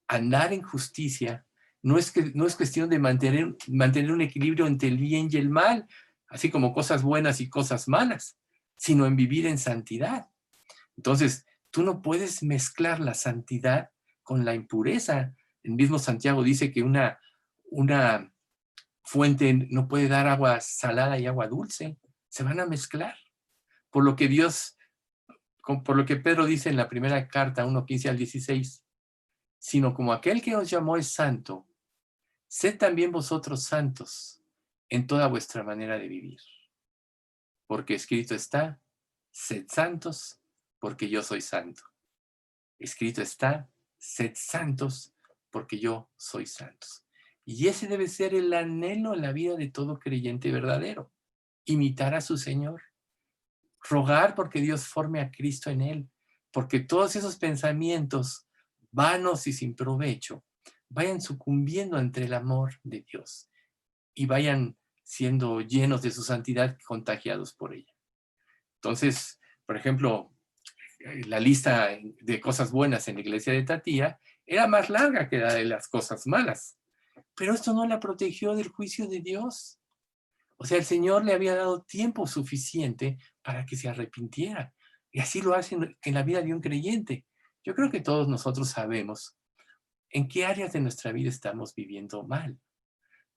andar en justicia no es cuestión de mantener un equilibrio entre el bien y el mal, así como cosas buenas y cosas malas, sino en vivir en santidad. Entonces, tú no puedes mezclar la santidad con la impureza. El mismo Santiago dice que una fuente no puede dar agua salada y agua dulce. Se van a mezclar. Por lo que por lo que Pedro dice en la primera carta, 1:15 al 16, sino como aquel que os llamó es santo, sed también vosotros santos en toda vuestra manera de vivir. Porque escrito está, sed santos, porque yo soy santo. Escrito está, sed santos, porque yo soy santos. Y ese debe ser el anhelo en la vida de todo creyente verdadero. Imitar a su Señor. Rogar porque Dios forme a Cristo en él. Porque todos esos pensamientos vanos y sin provecho vayan sucumbiendo ante el amor de Dios y vayan siendo llenos de su santidad, contagiados por ella. Entonces, por ejemplo, la lista de cosas buenas en la iglesia de Tatía era más larga que la de las cosas malas. Pero esto no la protegió del juicio de Dios. O sea, el Señor le había dado tiempo suficiente para que se arrepintiera. Y así lo hace en la vida de un creyente. Yo creo que todos nosotros sabemos en qué áreas de nuestra vida estamos viviendo mal.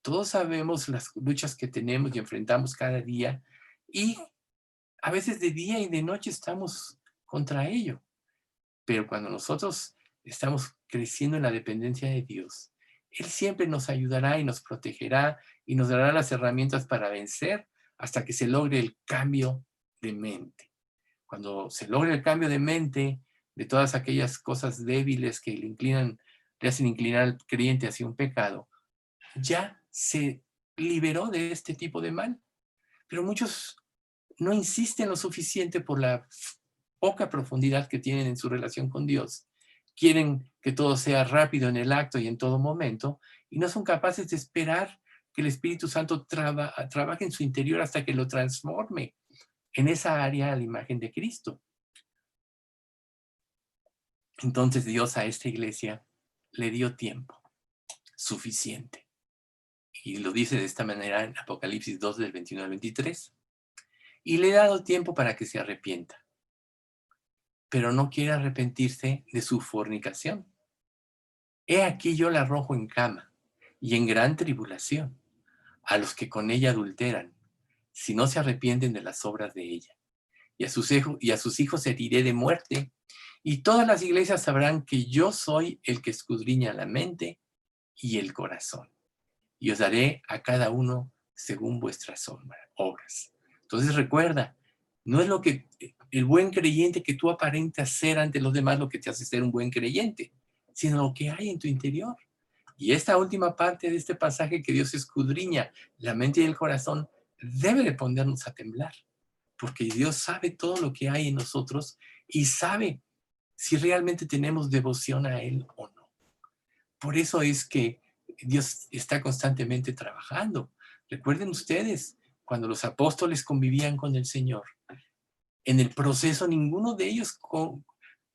Todos sabemos las luchas que tenemos y enfrentamos cada día y a veces de día y de noche estamos contra ello. Pero cuando nosotros estamos creciendo en la dependencia de Dios, Él siempre nos ayudará y nos protegerá y nos dará las herramientas para vencer hasta que se logre el cambio de mente. Cuando se logre el cambio de mente de todas aquellas cosas débiles que le hacen inclinar al creyente hacia un pecado, ya se liberó de este tipo de mal. Pero muchos no insisten lo suficiente por la poca profundidad que tienen en su relación con Dios. Quieren que todo sea rápido en el acto y en todo momento, y no son capaces de esperar que el Espíritu Santo trabaje en su interior hasta que lo transforme en esa área a la imagen de Cristo. Entonces Dios a esta iglesia le dio tiempo suficiente. Y lo dice de esta manera en Apocalipsis 2, del 21 al 23. Y le he dado tiempo para que se arrepienta, pero no quiere arrepentirse de su fornicación. He aquí yo la arrojo en cama y en gran tribulación a los que con ella adulteran, si no se arrepienten de las obras de ella. Y a sus hijos heriré de muerte, y todas las iglesias sabrán que yo soy el que escudriña la mente y el corazón. y os daré a cada uno según vuestras obras. Entonces recuerda, no es lo que el buen creyente que tú aparentas ser ante los demás lo que te hace ser un buen creyente, sino lo que hay en tu interior. Y esta última parte de este pasaje que Dios escudriña la mente y el corazón debe de ponernos a temblar, porque Dios sabe todo lo que hay en nosotros y sabe si realmente tenemos devoción a Él o no. Por eso es que Dios está constantemente trabajando. Recuerden ustedes, cuando los apóstoles convivían con el Señor, en el proceso ninguno de ellos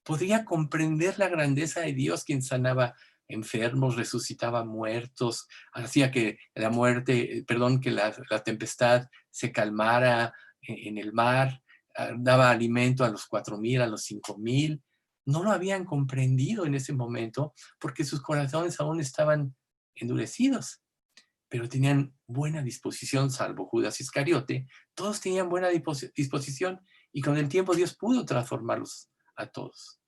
podía comprender la grandeza de Dios, quien sanaba enfermos, resucitaba muertos, hacía que la muerte, perdón, que la tempestad se calmara en el mar, daba alimento a los 4,000, a los 5,000. No lo habían comprendido en ese momento porque sus corazones aún estaban endurecidos, pero tenían buena disposición, salvo Judas Iscariote. Todos tenían buena disposición y con el tiempo Dios pudo transformarlos a todos.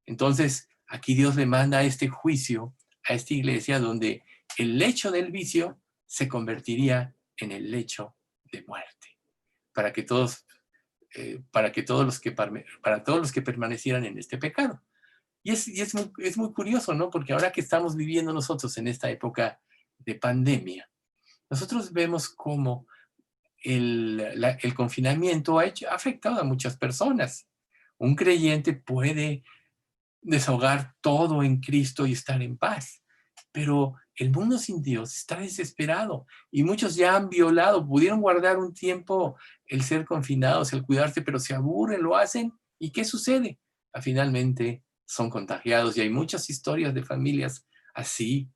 Entonces, aquí Dios le manda este juicio a esta iglesia donde el lecho del vicio se convertiría en el lecho de muerte, para que todos, para todos los que permanecieran en este pecado. Y es muy curioso, ¿no? Porque ahora que estamos viviendo nosotros en esta época de pandemia, nosotros vemos cómo el confinamiento ha afectado a muchas personas. Un creyente puede desahogar todo en Cristo y estar en paz. Pero el mundo sin Dios está desesperado y muchos ya han violado, pudieron guardar un tiempo el ser confinados, el cuidarse, pero se aburren, lo hacen. ¿Y qué sucede? Finalmente son contagiados y hay muchas historias de familias así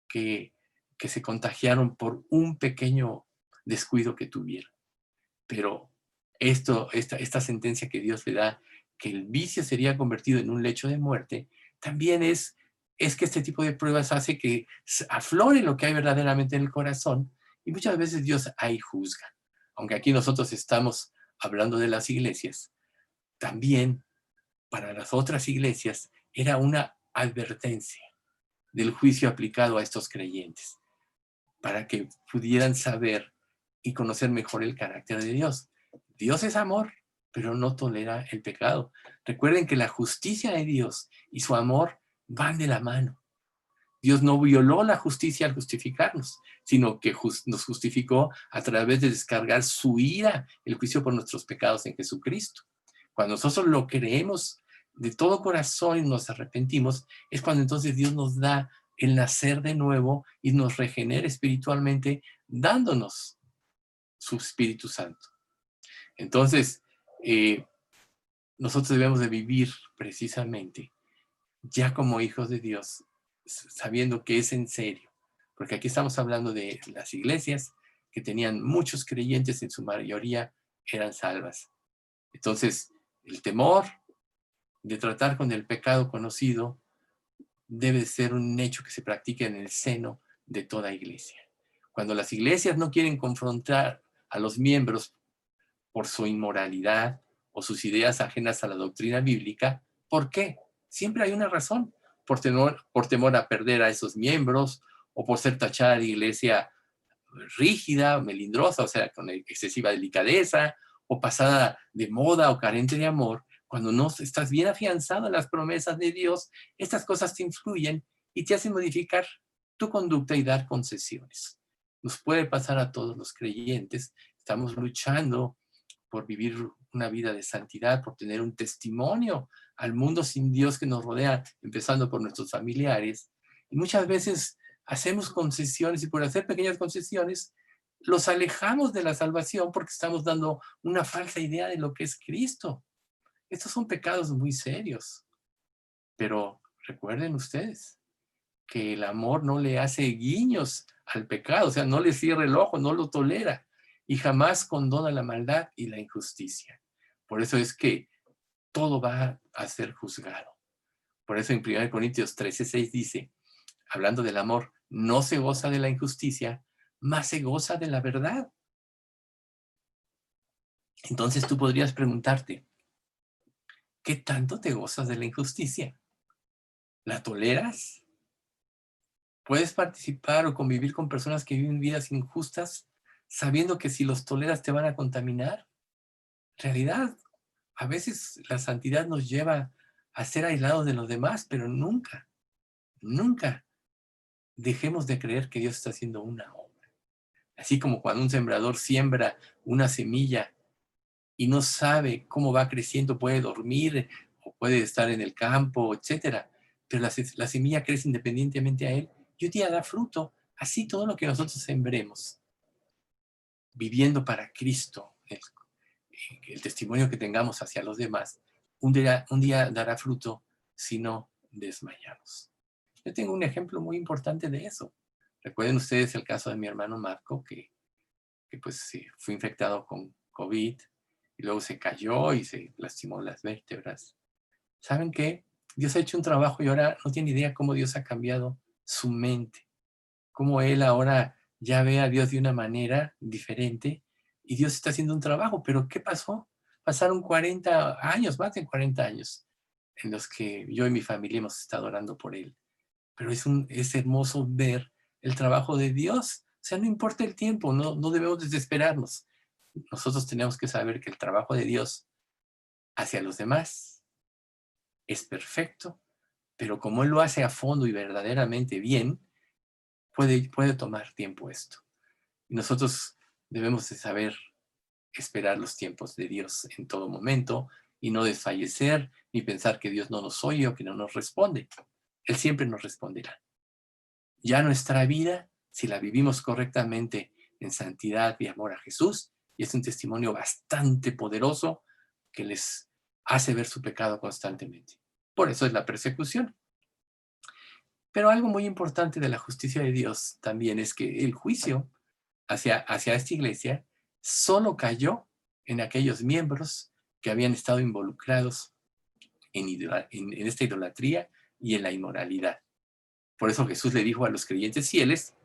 que, que se contagiaron por un pequeño descuido que tuvieron. Pero esta sentencia que Dios le da, que el vicio sería convertido en un lecho de muerte, también es que este tipo de pruebas hace que aflore lo que hay verdaderamente en el corazón y muchas veces Dios ahí juzga. Aunque aquí nosotros estamos hablando de las iglesias, también para las otras iglesias era una advertencia del juicio aplicado a estos creyentes, para que pudieran saber y conocer mejor el carácter de Dios. Dios es amor, pero no tolera el pecado. Recuerden que la justicia de Dios y su amor van de la mano. Dios no violó la justicia al justificarnos, sino que nos justificó a través de descargar su ira, el juicio por nuestros pecados en Jesucristo. Cuando nosotros lo creemos de todo corazón y nos arrepentimos, es cuando entonces Dios nos da el nacer de nuevo y nos regenera espiritualmente, dándonos su Espíritu Santo. Entonces, nosotros debemos de vivir precisamente ya como hijos de Dios, sabiendo que es en serio, porque aquí estamos hablando de las iglesias que tenían muchos creyentes, en su mayoría eran salvas. Entonces, el temor de tratar con el pecado conocido debe ser un hecho que se practique en el seno de toda iglesia. Cuando las iglesias no quieren confrontar a los miembros por su inmoralidad o sus ideas ajenas a la doctrina bíblica, ¿por qué? Siempre hay una razón, por temor a perder a esos miembros o por ser tachada de iglesia rígida, melindrosa, o sea, con excesiva delicadeza, o pasada de moda o carente de amor. Cuando no estás bien afianzado en las promesas de Dios, estas cosas te influyen y te hacen modificar tu conducta y dar concesiones. Nos puede pasar a todos los creyentes. Estamos luchando por vivir una vida de santidad, por tener un testimonio al mundo sin Dios que nos rodea, empezando por nuestros familiares. Y muchas veces hacemos concesiones y por hacer pequeñas concesiones los alejamos de la salvación porque estamos dando una falsa idea de lo que es Cristo. Estos son pecados muy serios, pero recuerden ustedes que el amor no le hace guiños al pecado, o sea, no le cierra el ojo, no lo tolera y jamás condona la maldad y la injusticia. Por eso es que todo va a ser juzgado. Por eso en 1 Corintios 13:6 dice, hablando del amor, no se goza de la injusticia, más se goza de la verdad. Entonces tú podrías preguntarte, ¿qué tanto te gozas de la injusticia? ¿La toleras? Puedes participar o convivir con personas que viven vidas injustas, sabiendo que si los toleras te van a contaminar. En realidad, a veces la santidad nos lleva a ser aislados de los demás, pero nunca, nunca dejemos de creer que Dios está haciendo una obra. Así como cuando un sembrador siembra una semilla y no sabe cómo va creciendo, puede dormir o puede estar en el campo, etcétera, pero la semilla crece independientemente a él y un día da fruto. Así todo lo que nosotros sembremos, viviendo para Cristo, el testimonio que tengamos hacia los demás, un día dará fruto si no desmayamos. Yo tengo un ejemplo muy importante de eso. Recuerden ustedes el caso de mi hermano Marco, que pues sí, fue infectado con COVID y luego se cayó y se lastimó las vértebras. ¿Saben qué? Dios ha hecho un trabajo y ahora no tiene idea cómo Dios ha cambiado su mente, cómo él ahora ya ve a Dios de una manera diferente y Dios está haciendo un trabajo. Pero ¿qué pasó? Pasaron 40 años, más de 40 años, en los que yo y mi familia hemos estado orando por él. Pero es hermoso ver el trabajo de Dios. O sea, no importa el tiempo, no debemos desesperarnos. Nosotros tenemos que saber que el trabajo de Dios hacia los demás es perfecto, pero como Él lo hace a fondo y verdaderamente bien, puede tomar tiempo esto. Y nosotros debemos de saber esperar los tiempos de Dios en todo momento y no desfallecer ni pensar que Dios no nos oye o que no nos responde. Él siempre nos responderá. Ya nuestra vida, si la vivimos correctamente en santidad y amor a Jesús, y es un testimonio bastante poderoso que les hace ver su pecado constantemente. Por eso es la persecución. Pero algo muy importante de la justicia de Dios también es que el juicio hacia esta iglesia solo cayó en aquellos miembros que habían estado involucrados en esta idolatría y en la inmoralidad. Por eso Jesús le dijo a los creyentes fieles,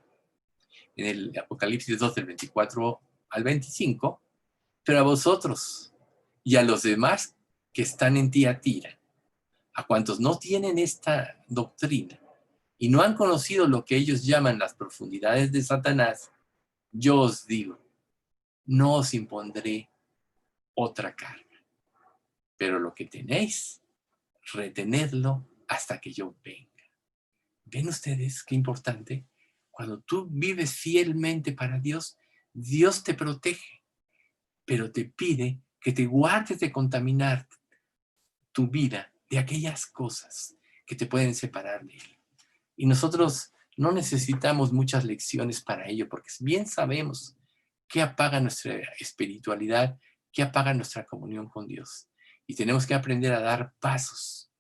en el Apocalipsis 2, del 24 al 25, pero a vosotros y a los demás que están en Tiatira, a cuantos no tienen esta doctrina y no han conocido lo que ellos llaman las profundidades de Satanás, yo os digo, no os impondré otra carga, pero lo que tenéis, retenedlo hasta que yo venga. ¿Ven ustedes qué importante? Cuando tú vives fielmente para Dios, Dios te protege, pero te pide que te guardes de contaminar tu vida de aquellas cosas que te pueden separar de Él. Y nosotros no necesitamos muchas lecciones para ello, porque bien sabemos qué apaga nuestra espiritualidad, qué apaga nuestra comunión con Dios. Y tenemos que aprender a dar pasos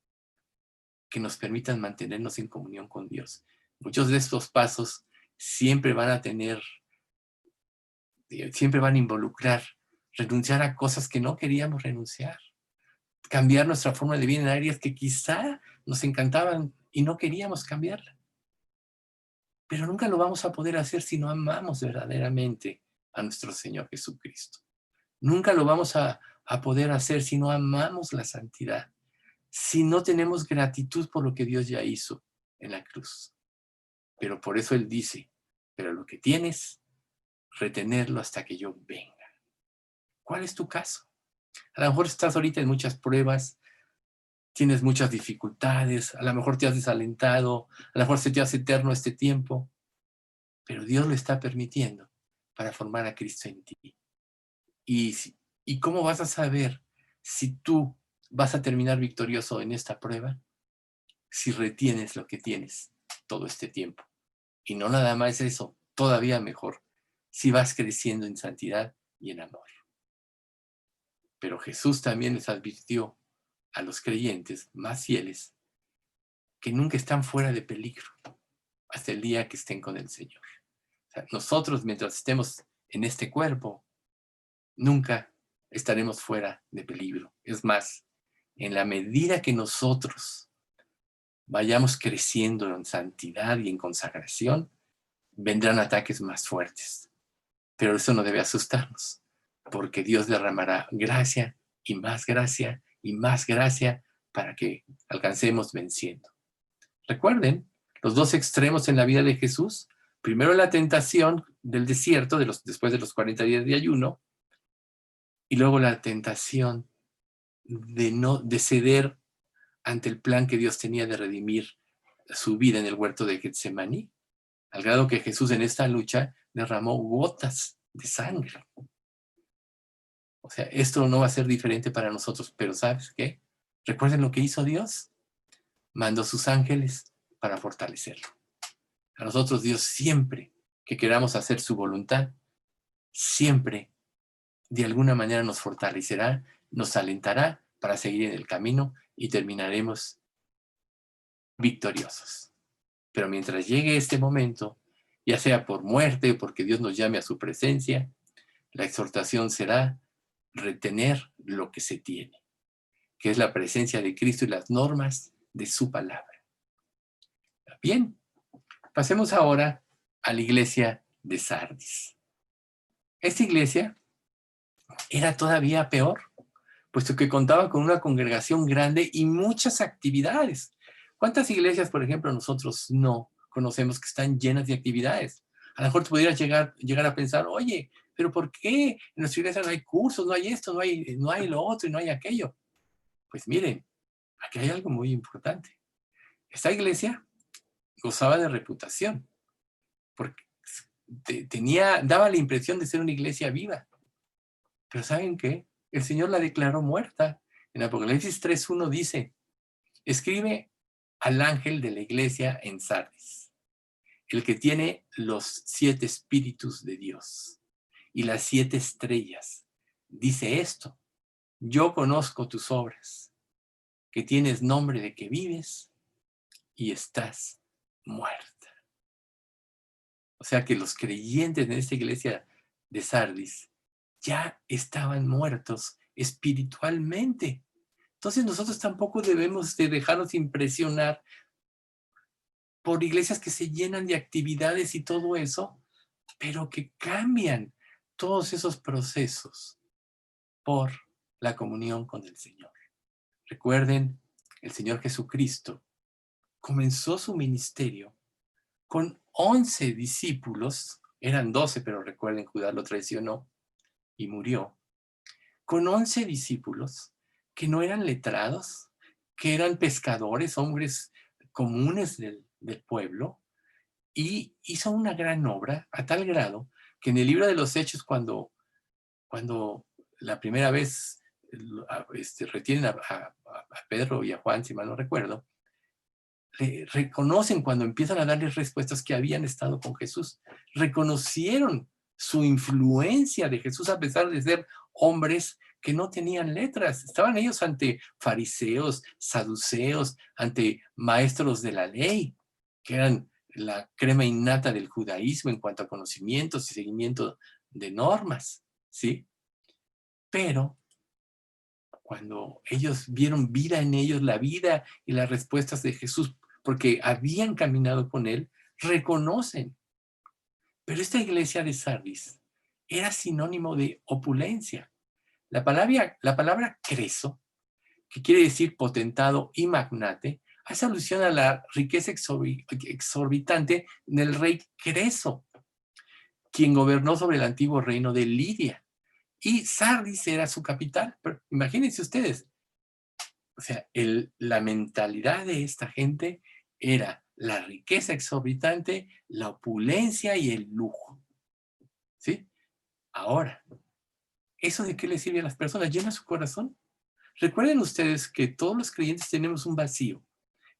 que nos permitan mantenernos en comunión con Dios. Muchos de estos pasos siempre van a siempre van a involucrar renunciar a cosas que no queríamos renunciar, cambiar nuestra forma de vida en áreas que quizá nos encantaban y no queríamos cambiarla. Pero nunca lo vamos a poder hacer si no amamos verdaderamente a nuestro Señor Jesucristo. Nunca lo vamos a poder hacer si no amamos la santidad, si no tenemos gratitud por lo que Dios ya hizo en la cruz. Pero por eso Él dice, pero lo que tienes, retenerlo hasta que yo venga. ¿Cuál es tu caso? A lo mejor estás ahorita en muchas pruebas, tienes muchas dificultades, a lo mejor te has desalentado, a lo mejor se te hace eterno este tiempo, pero Dios lo está permitiendo para formar a Cristo en ti. ¿Y cómo vas a saber si tú vas a terminar victorioso en esta prueba? Si retienes lo que tienes todo este tiempo. Y no nada más eso, todavía mejor, si vas creciendo en santidad y en amor. Pero Jesús también les advirtió a los creyentes más fieles que nunca están fuera de peligro hasta el día que estén con el Señor. O sea, nosotros, mientras estemos en este cuerpo, nunca estaremos fuera de peligro. Es más, en la medida que nosotros vayamos creciendo en santidad y en consagración, vendrán ataques más fuertes. Pero eso no debe asustarnos, porque Dios derramará gracia y más gracia y más gracia para que alcancemos venciendo. Recuerden los dos extremos en la vida de Jesús. Primero la tentación del desierto, después de los 40 días de ayuno, y luego la tentación de ceder ante el plan que Dios tenía de redimir su vida en el huerto de Getsemaní, al grado que Jesús en esta lucha derramó gotas de sangre. O sea, esto no va a ser diferente para nosotros, pero ¿sabes qué? ¿Recuerden lo que hizo Dios? Mandó sus ángeles para fortalecerlo. A nosotros Dios siempre que queramos hacer su voluntad, siempre de alguna manera nos fortalecerá, nos alentará para seguir en el camino y terminaremos victoriosos. Pero mientras llegue este momento, ya sea por muerte o porque Dios nos llame a su presencia, la exhortación será retener lo que se tiene, que es la presencia de Cristo y las normas de su palabra. Bien, pasemos ahora a la iglesia de Sardis. Esta iglesia era todavía peor, puesto que contaba con una congregación grande y muchas actividades. ¿Cuántas iglesias, por ejemplo, nosotros no conocemos que están llenas de actividades? A lo mejor tú pudieras llegar a pensar, oye, pero ¿por qué en nuestra iglesia no hay cursos, no hay esto, no hay lo otro y no hay aquello? Pues miren, aquí hay algo muy importante. Esta iglesia gozaba de reputación, porque daba la impresión de ser una iglesia viva. Pero ¿saben qué? El Señor la declaró muerta. En Apocalipsis 3:1 dice, escribe al ángel de la iglesia en Sardis, el que tiene los 7 espíritus de Dios y las 7 estrellas. Dice esto, yo conozco tus obras, que tienes nombre de que vives y estás muerta. O sea que los creyentes en esta iglesia de Sardis ya estaban muertos espiritualmente. Entonces nosotros tampoco debemos de dejarnos impresionar por iglesias que se llenan de actividades y todo eso, pero que cambian todos esos procesos por la comunión con el Señor. Recuerden, el Señor Jesucristo comenzó su ministerio con 11 discípulos, eran 12, pero recuerden, Judas lo traicionó y murió, con 11 discípulos que no eran letrados, que eran pescadores, hombres comunes del pueblo, y hizo una gran obra a tal grado que en el libro de los Hechos, cuando la primera vez retienen a Pedro y a Juan, si mal no recuerdo, reconocen cuando empiezan a darles respuestas que habían estado con Jesús. Reconocieron su influencia de Jesús a pesar de ser hombres que no tenían letras. Estaban ellos ante fariseos, saduceos, ante maestros de la ley, que eran la crema innata del judaísmo en cuanto a conocimientos y seguimiento de normas, ¿sí? Pero cuando ellos vieron vida en ellos, la vida y las respuestas de Jesús, porque habían caminado con él, reconocen. Pero esta iglesia de Sardis era sinónimo de opulencia. La palabra creso, que quiere decir potentado y magnate, hace alusión a la riqueza exorbitante del rey Creso, quien gobernó sobre el antiguo reino de Lidia. Y Sardis era su capital. Pero imagínense ustedes, o sea, la mentalidad de esta gente era la riqueza exorbitante, la opulencia y el lujo. ¿Sí? Ahora, ¿eso de qué le sirve a las personas? ¿Llena su corazón? Recuerden ustedes que todos los creyentes tenemos un vacío,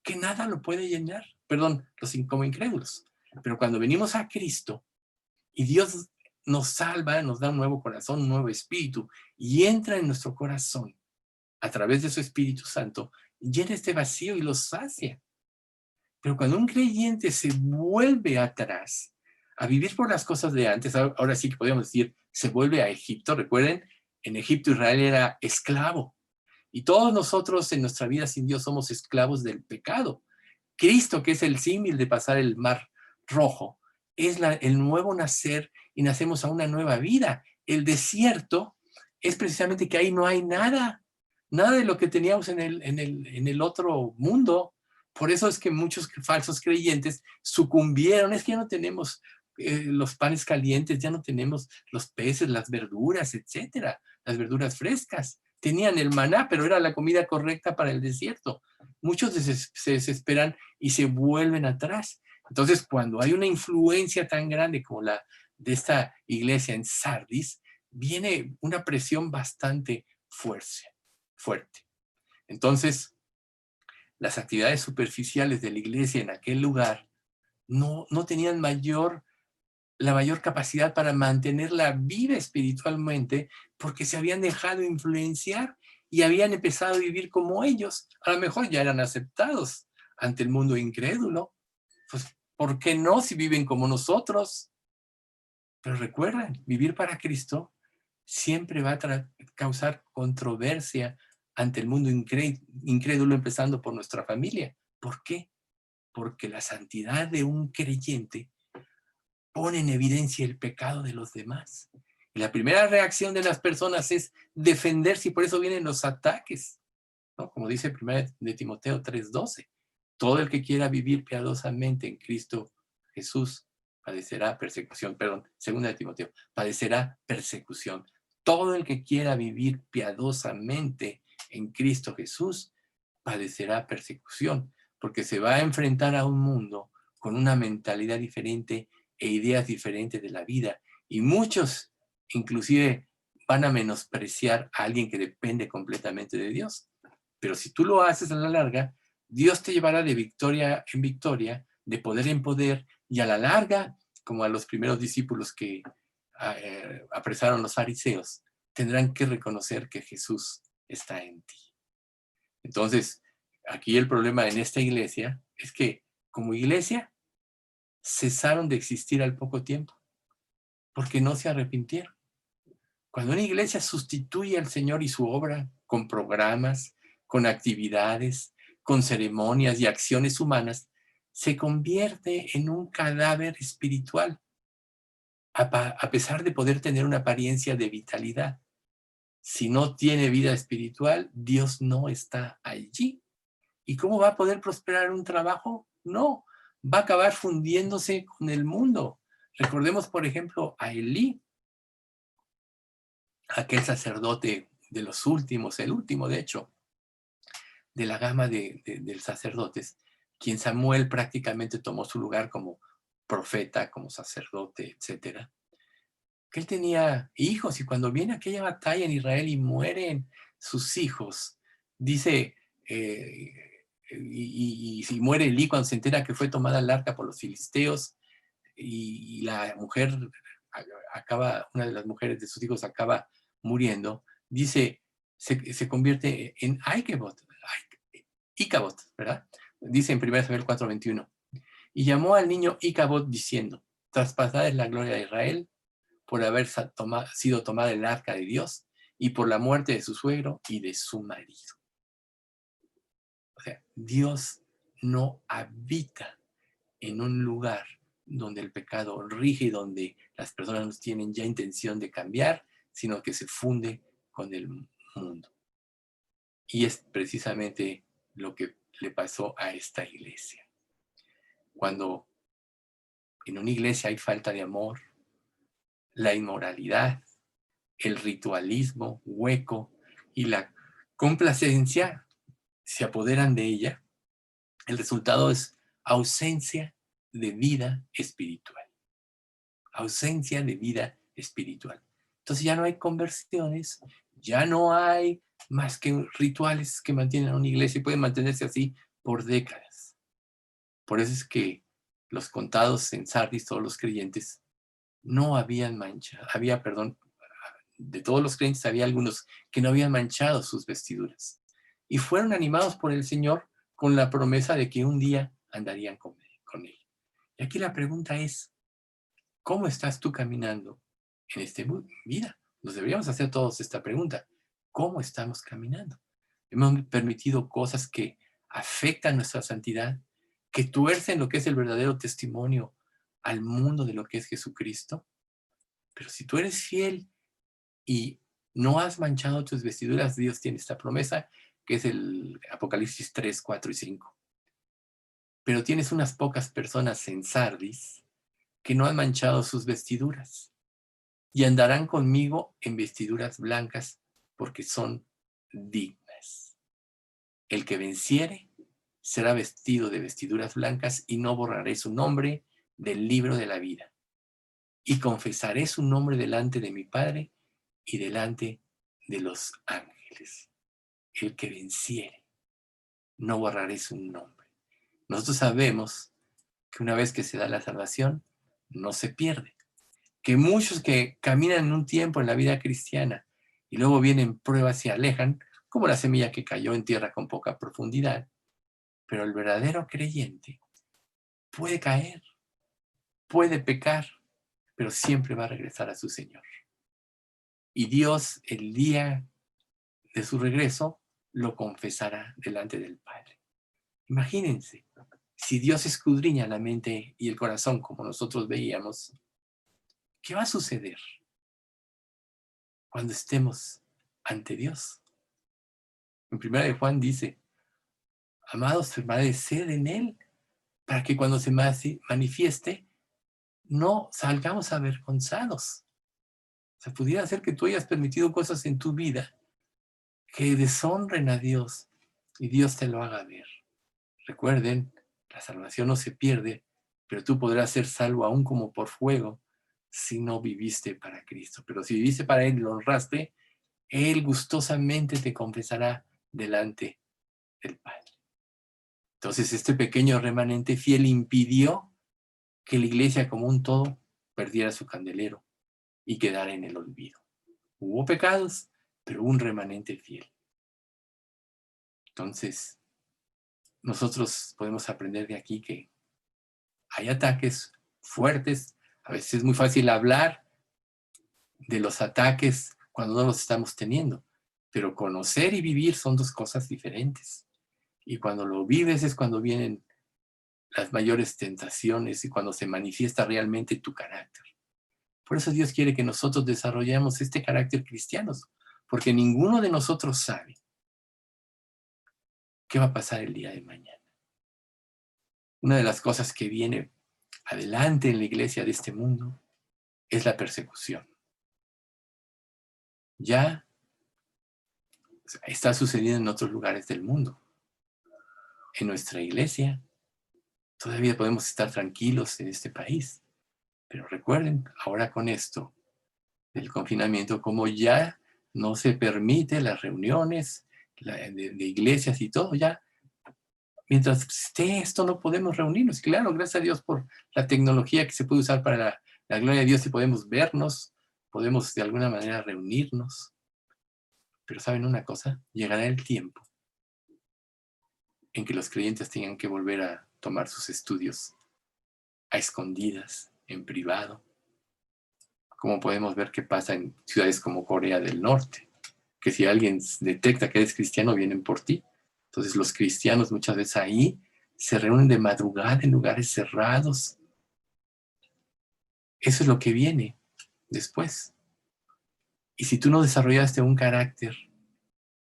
que nada lo puede llenar. Perdón, los como incrédulos. Pero cuando venimos a Cristo y Dios nos salva, nos da un nuevo corazón, un nuevo espíritu, y entra en nuestro corazón a través de su Espíritu Santo, llena este vacío y lo sacia. Pero cuando un creyente se vuelve atrás a vivir por las cosas de antes, ahora sí que podríamos decir, se vuelve a Egipto. Recuerden, en Egipto Israel era esclavo. Y todos nosotros en nuestra vida sin Dios somos esclavos del pecado. Cristo, que es el símil de pasar el mar rojo, es el nuevo nacer y nacemos a una nueva vida. El desierto es precisamente que ahí no hay nada, nada de lo que teníamos en el otro mundo. Por eso es que muchos falsos creyentes sucumbieron. Es que ya no tenemos los panes calientes, ya no tenemos los peces, las verduras, etcétera, las verduras frescas. Tenían el maná, pero era la comida correcta para el desierto. Muchos se desesperan y se vuelven atrás. Entonces, cuando hay una influencia tan grande como la de esta iglesia en Sardis, viene una presión bastante fuerte. Entonces, las actividades superficiales de la iglesia en aquel lugar no tenían la mayor capacidad para mantenerla viva espiritualmente, porque se habían dejado influenciar y habían empezado a vivir como ellos. A lo mejor ya eran aceptados ante el mundo incrédulo. Pues, ¿por qué no si viven como nosotros? Pero recuerden, vivir para Cristo siempre va a causar controversia ante el mundo incrédulo, empezando por nuestra familia. ¿Por qué? Porque la santidad de un creyente pone en evidencia el pecado de los demás. Y la primera reacción de las personas es defenderse, y por eso vienen los ataques, ¿no? Como dice 1 de Timoteo 3:12. Todo el que quiera vivir piadosamente en Cristo Jesús padecerá persecución. Perdón, 2 de Timoteo, padecerá persecución. Todo el que quiera vivir piadosamente en Cristo Jesús padecerá persecución, porque se va a enfrentar a un mundo con una mentalidad diferente e ideas diferentes de la vida. Y muchos, inclusive, van a menospreciar a alguien que depende completamente de Dios. Pero si tú lo haces a la larga, Dios te llevará de victoria en victoria, de poder en poder, y a la larga, como a los primeros discípulos que apresaron los fariseos, tendrán que reconocer que Jesús está en ti. Entonces, aquí el problema en esta iglesia es que como iglesia cesaron de existir al poco tiempo, porque no se arrepintieron. Cuando una iglesia sustituye al Señor y su obra con programas, con actividades, con ceremonias y acciones humanas, se convierte en un cadáver espiritual, a pesar de poder tener una apariencia de vitalidad. Si no tiene vida espiritual, Dios no está allí. ¿Y cómo va a poder prosperar un trabajo? No, va a acabar fundiéndose con el mundo. Recordemos, por ejemplo, a Elí, aquel sacerdote de los últimos, el último, de hecho, de la gama de sacerdotes, quien Samuel prácticamente tomó su lugar como profeta, como sacerdote, etcétera. Que él tenía hijos, y cuando viene aquella batalla en Israel y mueren sus hijos, dice, y muere Elí cuando se entera que fue tomada el arca por los filisteos, y la mujer una de las mujeres de sus hijos acaba muriendo, dice, se convierte en Icabod, ¿verdad? Dice en 1 Samuel 4:21, y llamó al niño Icabod diciendo, traspasada es la gloria de Israel por haber sido tomada el arca de Dios y por la muerte de su suegro y de su marido. O sea, Dios no habita en un lugar donde el pecado rige y donde las personas no tienen ya intención de cambiar, sino que se funde con el mundo. Y es precisamente lo que le pasó a esta iglesia. Cuando en una iglesia hay falta de amor, la inmoralidad, el ritualismo hueco y la complacencia se apoderan de ella, el resultado es ausencia de vida espiritual. Ausencia de vida espiritual. Entonces ya no hay conversiones, ya no hay más que rituales que mantienen a una iglesia y pueden mantenerse así por décadas. Por eso es que los contados en Sardis, todos los creyentes, no habían manchado, de todos los creyentes había algunos que no habían manchado sus vestiduras. Y fueron animados por el Señor con la promesa de que un día andarían con Él. Y aquí la pregunta es, ¿cómo estás tú caminando en esta vida? Nos deberíamos hacer todos esta pregunta. ¿Cómo estamos caminando? Hemos permitido cosas que afectan nuestra santidad, que tuercen lo que es el verdadero testimonio al mundo de lo que es Jesucristo. Pero si tú eres fiel y no has manchado tus vestiduras, Dios tiene esta promesa, que es el Apocalipsis 3, 4 y 5. pero tienes unas pocas personas en Sardis que no han manchado sus vestiduras y andarán conmigo en vestiduras blancas porque son dignas. El que venciere será vestido de vestiduras blancas y no borraré su nombre del libro de la vida. Y confesaré su nombre delante de mi Padre y delante de los ángeles. El que venciere, no borraré su nombre. Nosotros sabemos que una vez que se da la salvación, no se pierde. Que muchos que caminan en un tiempo en la vida cristiana y luego vienen pruebas y se alejan, como la semilla que cayó en tierra con poca profundidad, pero el verdadero creyente puede caer, puede pecar, pero siempre va a regresar a su Señor. Y Dios, el día de su regreso, lo confesará delante del Padre. Imagínense, si Dios escudriña la mente y el corazón como nosotros veíamos, ¿qué va a suceder cuando estemos ante Dios? En 1 de Juan dice, amados, permaneced en Él, para que cuando se manifieste, no salgamos avergonzados. O sea, pudiera ser que tú hayas permitido cosas en tu vida que deshonren a Dios y Dios te lo haga ver. Recuerden, la salvación no se pierde, pero tú podrás ser salvo aún como por fuego si no viviste para Cristo. Pero si viviste para Él y lo honraste, Él gustosamente te confesará delante del Padre. Entonces, este pequeño remanente fiel impidió que la iglesia como un todo perdiera su candelero y quedara en el olvido. Hubo pecados, pero hubo un remanente fiel. Entonces, nosotros podemos aprender de aquí que hay ataques fuertes. A veces es muy fácil hablar de los ataques cuando no los estamos teniendo, pero conocer y vivir son dos cosas diferentes. Y cuando lo vives es cuando vienen las mayores tentaciones y cuando se manifiesta realmente tu carácter. Por eso Dios quiere que nosotros desarrollemos este carácter cristiano, porque ninguno de nosotros sabe qué va a pasar el día de mañana. Una de las cosas que viene adelante en la iglesia de este mundo es la persecución. Ya está sucediendo en otros lugares del mundo. En nuestra iglesia todavía podemos estar tranquilos en este país, pero recuerden, ahora con esto del confinamiento, como ya no se permite las reuniones de iglesias y todo, ya mientras esté esto no podemos reunirnos. Claro, gracias a Dios por la tecnología que se puede usar para la gloria de Dios y podemos vernos, podemos de alguna manera reunirnos. Pero ¿saben una cosa? Llegará el tiempo en que los creyentes tengan que volver a tomar sus estudios a escondidas, en privado, como podemos ver que pasa en ciudades como Corea del Norte, que si alguien detecta que eres cristiano, vienen por ti. Entonces los cristianos muchas veces ahí se reúnen de madrugada en lugares cerrados. Eso es lo que viene después. Y si tú no desarrollaste un carácter,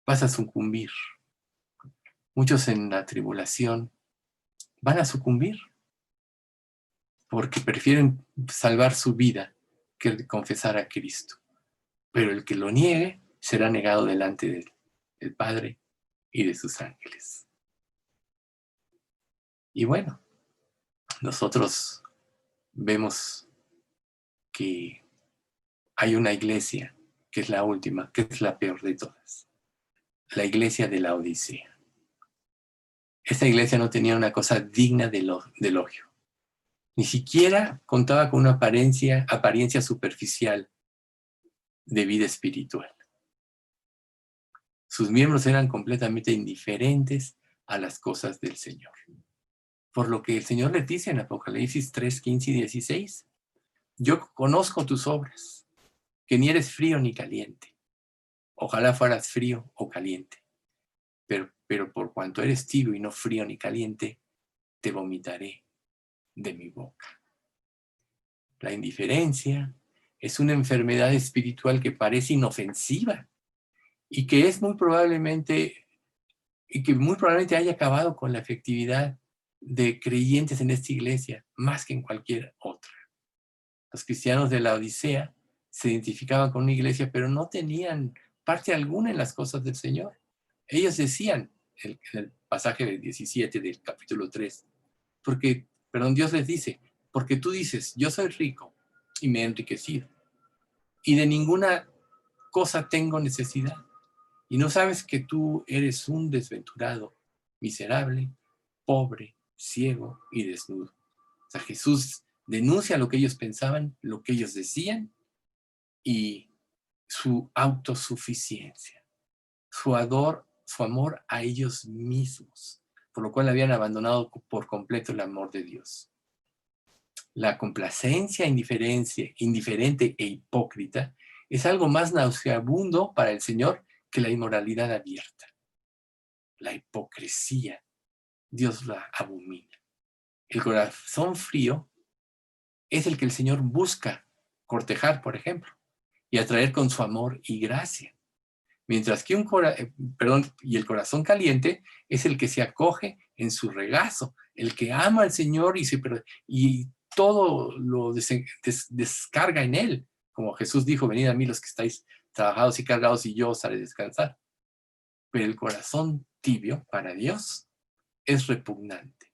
vas a sucumbir. Muchos en la tribulación van a sucumbir porque prefieren salvar su vida que confesar a Cristo. Pero el que lo niegue será negado delante del Padre y de sus ángeles. Y bueno, nosotros vemos que hay una iglesia que es la última, que es la peor de todas. La iglesia de la Odisea. Esta iglesia no tenía una cosa digna de elogio. Ni siquiera contaba con una apariencia superficial de vida espiritual. Sus miembros eran completamente indiferentes a las cosas del Señor. Por lo que el Señor les dice en Apocalipsis 3, 15 y 16, yo conozco tus obras, que ni eres frío ni caliente. Ojalá fueras frío o caliente. Pero por cuanto eres tibio y no frío ni caliente, te vomitaré de mi boca. La indiferencia es una enfermedad espiritual que parece inofensiva y que muy probablemente haya acabado con la efectividad de creyentes en esta iglesia más que en cualquier otra. Los cristianos de la Odisea se identificaban con una iglesia, pero no tenían parte alguna en las cosas del Señor. Ellos decían, en el pasaje del 17 del capítulo 3, Dios les dice, porque tú dices, yo soy rico y me he enriquecido, y de ninguna cosa tengo necesidad, y no sabes que tú eres un desventurado, miserable, pobre, ciego y desnudo. O sea, Jesús denuncia lo que ellos pensaban, lo que ellos decían, y su autosuficiencia, su amor a ellos mismos, por lo cual habían abandonado por completo el amor de Dios. La complacencia indiferente e hipócrita es algo más nauseabundo para el Señor que la inmoralidad abierta. La hipocresía, Dios la abomina. El corazón frío es el que el Señor busca cortejar, por ejemplo, y atraer con su amor y gracia. Mientras que el corazón caliente es el que se acoge en su regazo, el que ama al Señor y todo lo descarga en Él. Como Jesús dijo, venid a mí los que estáis trabajados y cargados y yo os haré descansar. Pero el corazón tibio para Dios es repugnante.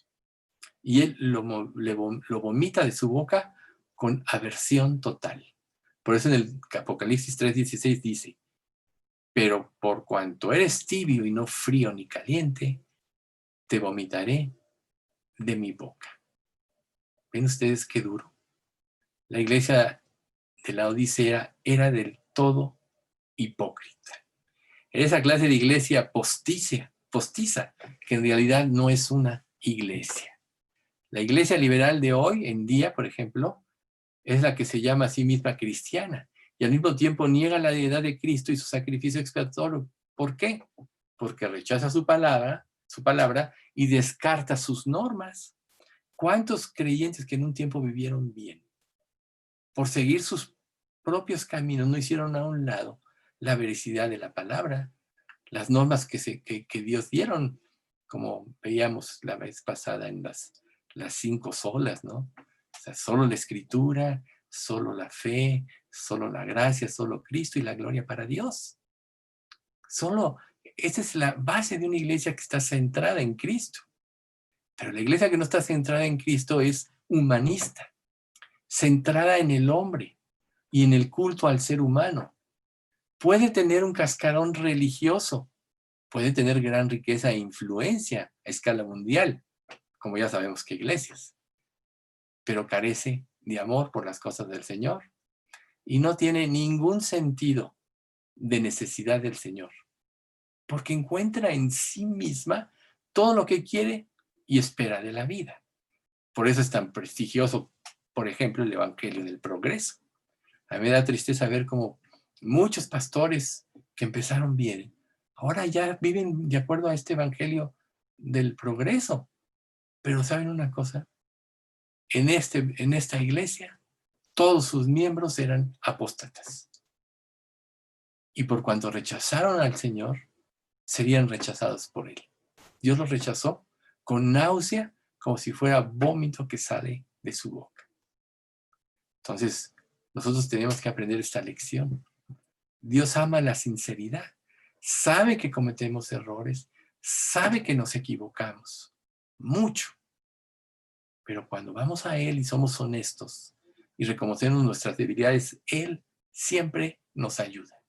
Y Él lo vomita de su boca con aversión total. Por eso en el Apocalipsis 3:16 dice, pero por cuanto eres tibio y no frío ni caliente, te vomitaré de mi boca. ¿Ven ustedes qué duro? La iglesia de la Odisea era del todo hipócrita. Era esa clase de iglesia postiza, que en realidad no es una iglesia. La iglesia liberal de hoy en día, por ejemplo, es la que se llama a sí misma cristiana y al mismo tiempo niega la deidad de Cristo y su sacrificio expiatorio. ¿Por qué? Porque rechaza su palabra y descarta sus normas. ¿Cuántos creyentes que en un tiempo vivieron bien, por seguir sus propios caminos, no hicieron a un lado la veracidad de la palabra, las normas que Dios dieron, como veíamos la vez pasada en las 5 solas, ¿no? O sea, solo la escritura, solo la fe, solo la gracia, solo Cristo y la gloria para Dios. Esa es la base de una iglesia que está centrada en Cristo. Pero la iglesia que no está centrada en Cristo es humanista, centrada en el hombre y en el culto al ser humano. Puede tener un cascarón religioso, puede tener gran riqueza e influencia a escala mundial, como ya sabemos que iglesias, pero carece de amor por las cosas del Señor y no tiene ningún sentido de necesidad del Señor, porque encuentra en sí misma todo lo que quiere y espera de la vida. Por eso es tan prestigioso, por ejemplo, el Evangelio del Progreso. A mí me da tristeza ver cómo muchos pastores que empezaron bien, ahora ya viven de acuerdo a este Evangelio del Progreso. Pero ¿saben una cosa? En esta iglesia, todos sus miembros eran apóstatas. Y por cuanto rechazaron al Señor, serían rechazados por Él. Dios los rechazó con náusea, como si fuera vómito que sale de su boca. Entonces, nosotros tenemos que aprender esta lección. Dios ama la sinceridad. Sabe que cometemos errores, sabe que nos equivocamos, mucho. Pero cuando vamos a Él y somos honestos y reconocemos nuestras debilidades, Él siempre nos ayuda.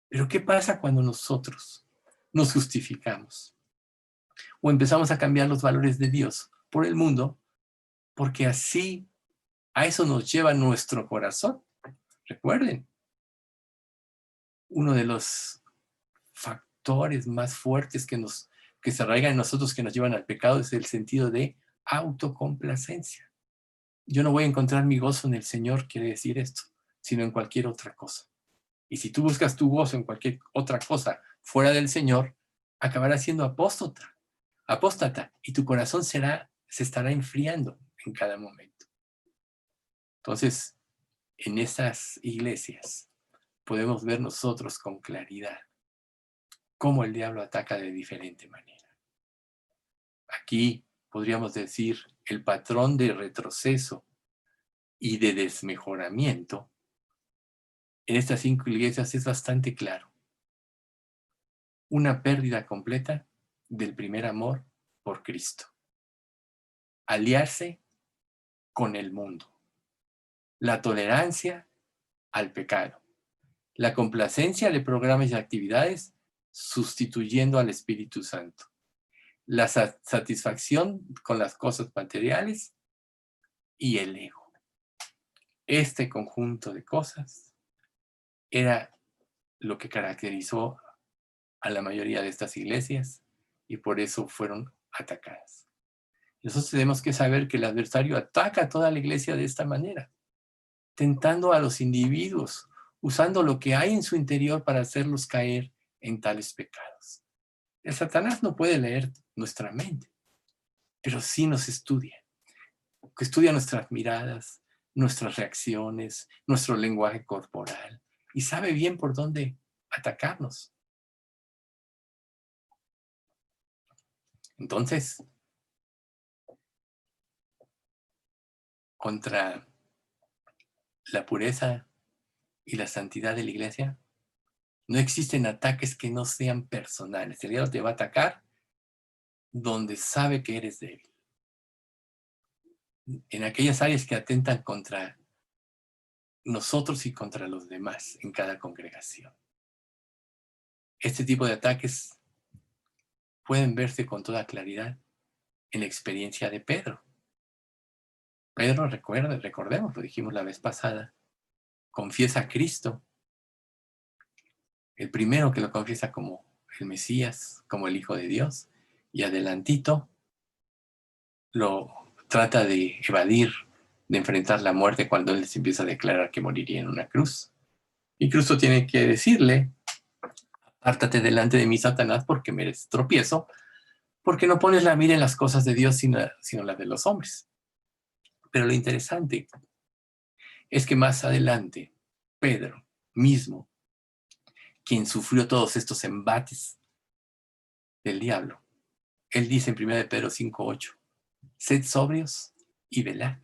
Pero ¿qué pasa cuando nosotros nos justificamos o empezamos a cambiar los valores de Dios por el mundo? Porque así a eso nos lleva nuestro corazón. Recuerden, uno de los factores más fuertes que se arraigan en nosotros, que nos llevan al pecado, es el sentido de autocomplacencia. Yo no voy a encontrar mi gozo en el Señor, quiere decir esto, sino en cualquier otra cosa. Y si tú buscas tu gozo en cualquier otra cosa fuera del Señor, acabarás siendo apóstata, y tu corazón se estará enfriando en cada momento. Entonces, en esas iglesias podemos ver nosotros con claridad cómo el diablo ataca de diferente manera. Aquí podríamos decir el patrón de retroceso y de desmejoramiento en estas 5 iglesias es bastante claro. Una pérdida completa del primer amor por Cristo. Aliarse con el mundo. La tolerancia al pecado. La complacencia de programas y actividades sustituyendo al Espíritu Santo. La satisfacción con las cosas materiales y el ego. Este conjunto de cosas era lo que caracterizó a la mayoría de estas iglesias y por eso fueron atacadas. Nosotros tenemos que saber que el adversario ataca a toda la iglesia de esta manera, tentando a los individuos, usando lo que hay en su interior para hacerlos caer en tales pecados. El Satanás no puede leer nuestra mente, pero sí nos estudia. Estudia nuestras miradas, nuestras reacciones, nuestro lenguaje corporal y sabe bien por dónde atacarnos. Entonces, contra la pureza y la santidad de la iglesia, no existen ataques que no sean personales. El diablo te va a atacar donde sabe que eres débil. En aquellas áreas que atentan contra nosotros y contra los demás en cada congregación. Este tipo de ataques pueden verse con toda claridad en la experiencia de Pedro. Pedro, recordemos, lo dijimos la vez pasada, confiesa a Cristo, el primero que lo confiesa como el Mesías, como el Hijo de Dios, y adelantito lo trata de evadir, de enfrentar la muerte cuando él les empieza a declarar que moriría en una cruz. Y Cristo tiene que decirle, apártate delante de mí, Satanás, porque me eres tropiezo, porque no pones la mira en las cosas de Dios, sino las de los hombres. Pero lo interesante es que más adelante, Pedro mismo, quien sufrió todos estos embates del diablo, él dice en 1 Pedro 5:8, sed sobrios y velad,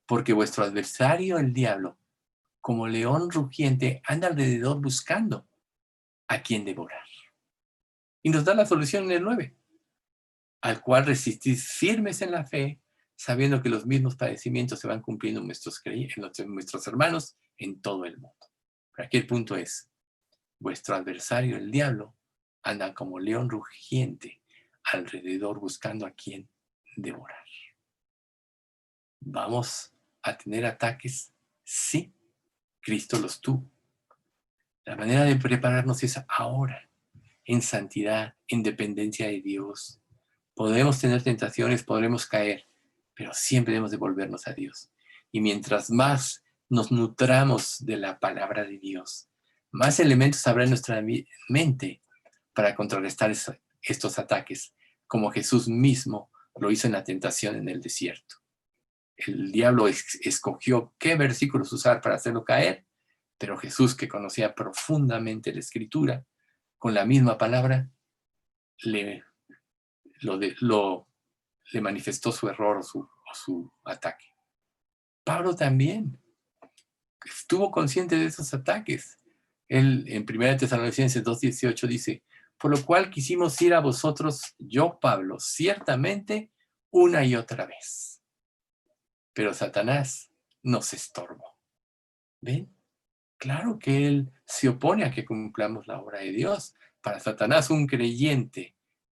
porque vuestro adversario, el diablo, como león rugiente, anda alrededor buscando a quien devorar. Y nos da la solución en el 9, al cual resistís firmes en la fe, sabiendo que los mismos padecimientos se van cumpliendo en nuestros hermanos en todo el mundo. Pero aquí el punto es, vuestro adversario, el diablo, anda como león rugiente alrededor buscando a quien devorar. ¿Vamos a tener ataques? Sí, Cristo los tuvo. La manera de prepararnos es ahora, en santidad, en dependencia de Dios. Podemos tener tentaciones, podremos caer, pero siempre debemos devolvernos a Dios. Y mientras más nos nutramos de la palabra de Dios, más elementos habrá en nuestra mente para contrarrestar estos ataques, como Jesús mismo lo hizo en la tentación en el desierto. El diablo escogió qué versículos usar para hacerlo caer, pero Jesús, que conocía profundamente la Escritura, con la misma palabra, le manifestó su error o su ataque. Pablo también estuvo consciente de esos ataques. Él en 1 Tesalonicenses 2:18 dice, por lo cual quisimos ir a vosotros, yo, Pablo, ciertamente una y otra vez. Pero Satanás nos estorbó. ¿Ven? Claro que él se opone a que cumplamos la obra de Dios. Para Satanás, un creyente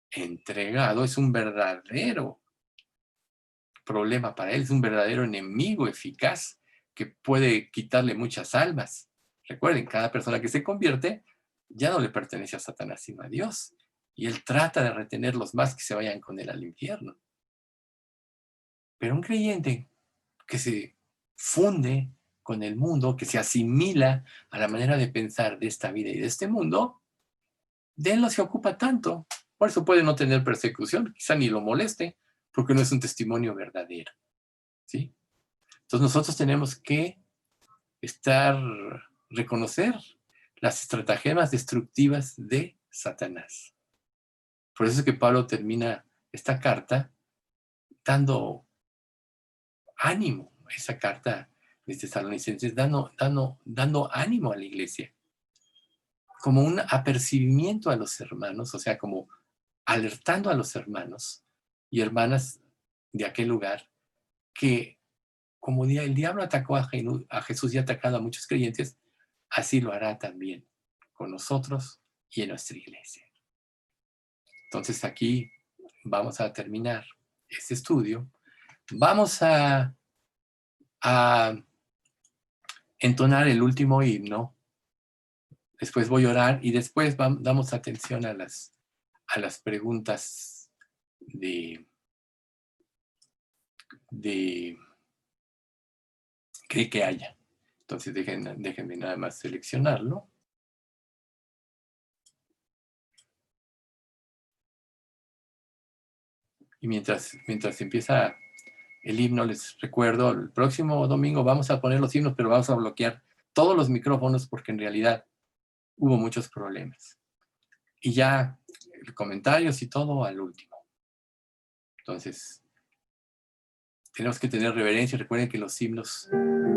entregado es un verdadero problema para él, es un verdadero enemigo eficaz que puede quitarle muchas almas. Recuerden, cada persona que se convierte ya no le pertenece a Satanás sino a Dios. Y él trata de retenerlos más que se vayan con él al infierno. Pero un creyente que se funde con el mundo, que se asimila a la manera de pensar de esta vida y de este mundo, de él no se ocupa tanto. Por eso puede no tener persecución, quizá ni lo moleste, porque no es un testimonio verdadero. ¿Sí? Entonces nosotros tenemos que reconocer las estratagemas destructivas de Satanás. Por eso es que Pablo termina esta carta dando ánimo, esa carta de Tesalonicenses dando ánimo a la iglesia, como un apercibimiento a los hermanos, o sea, como alertando a los hermanos y hermanas de aquel lugar que como el diablo atacó a Jesús y ha atacado a muchos creyentes, así lo hará también con nosotros y en nuestra iglesia. Entonces aquí vamos a terminar este estudio. Vamos a entonar el último himno. Después voy a orar y después damos atención a las preguntas que haya. Entonces déjenme nada más seleccionarlo. Y mientras empieza el himno, les recuerdo, el próximo domingo vamos a poner los himnos, pero vamos a bloquear todos los micrófonos porque en realidad hubo muchos problemas. Y ya comentarios y todo al último. Entonces, tenemos que tener reverencia. Recuerden que los himnos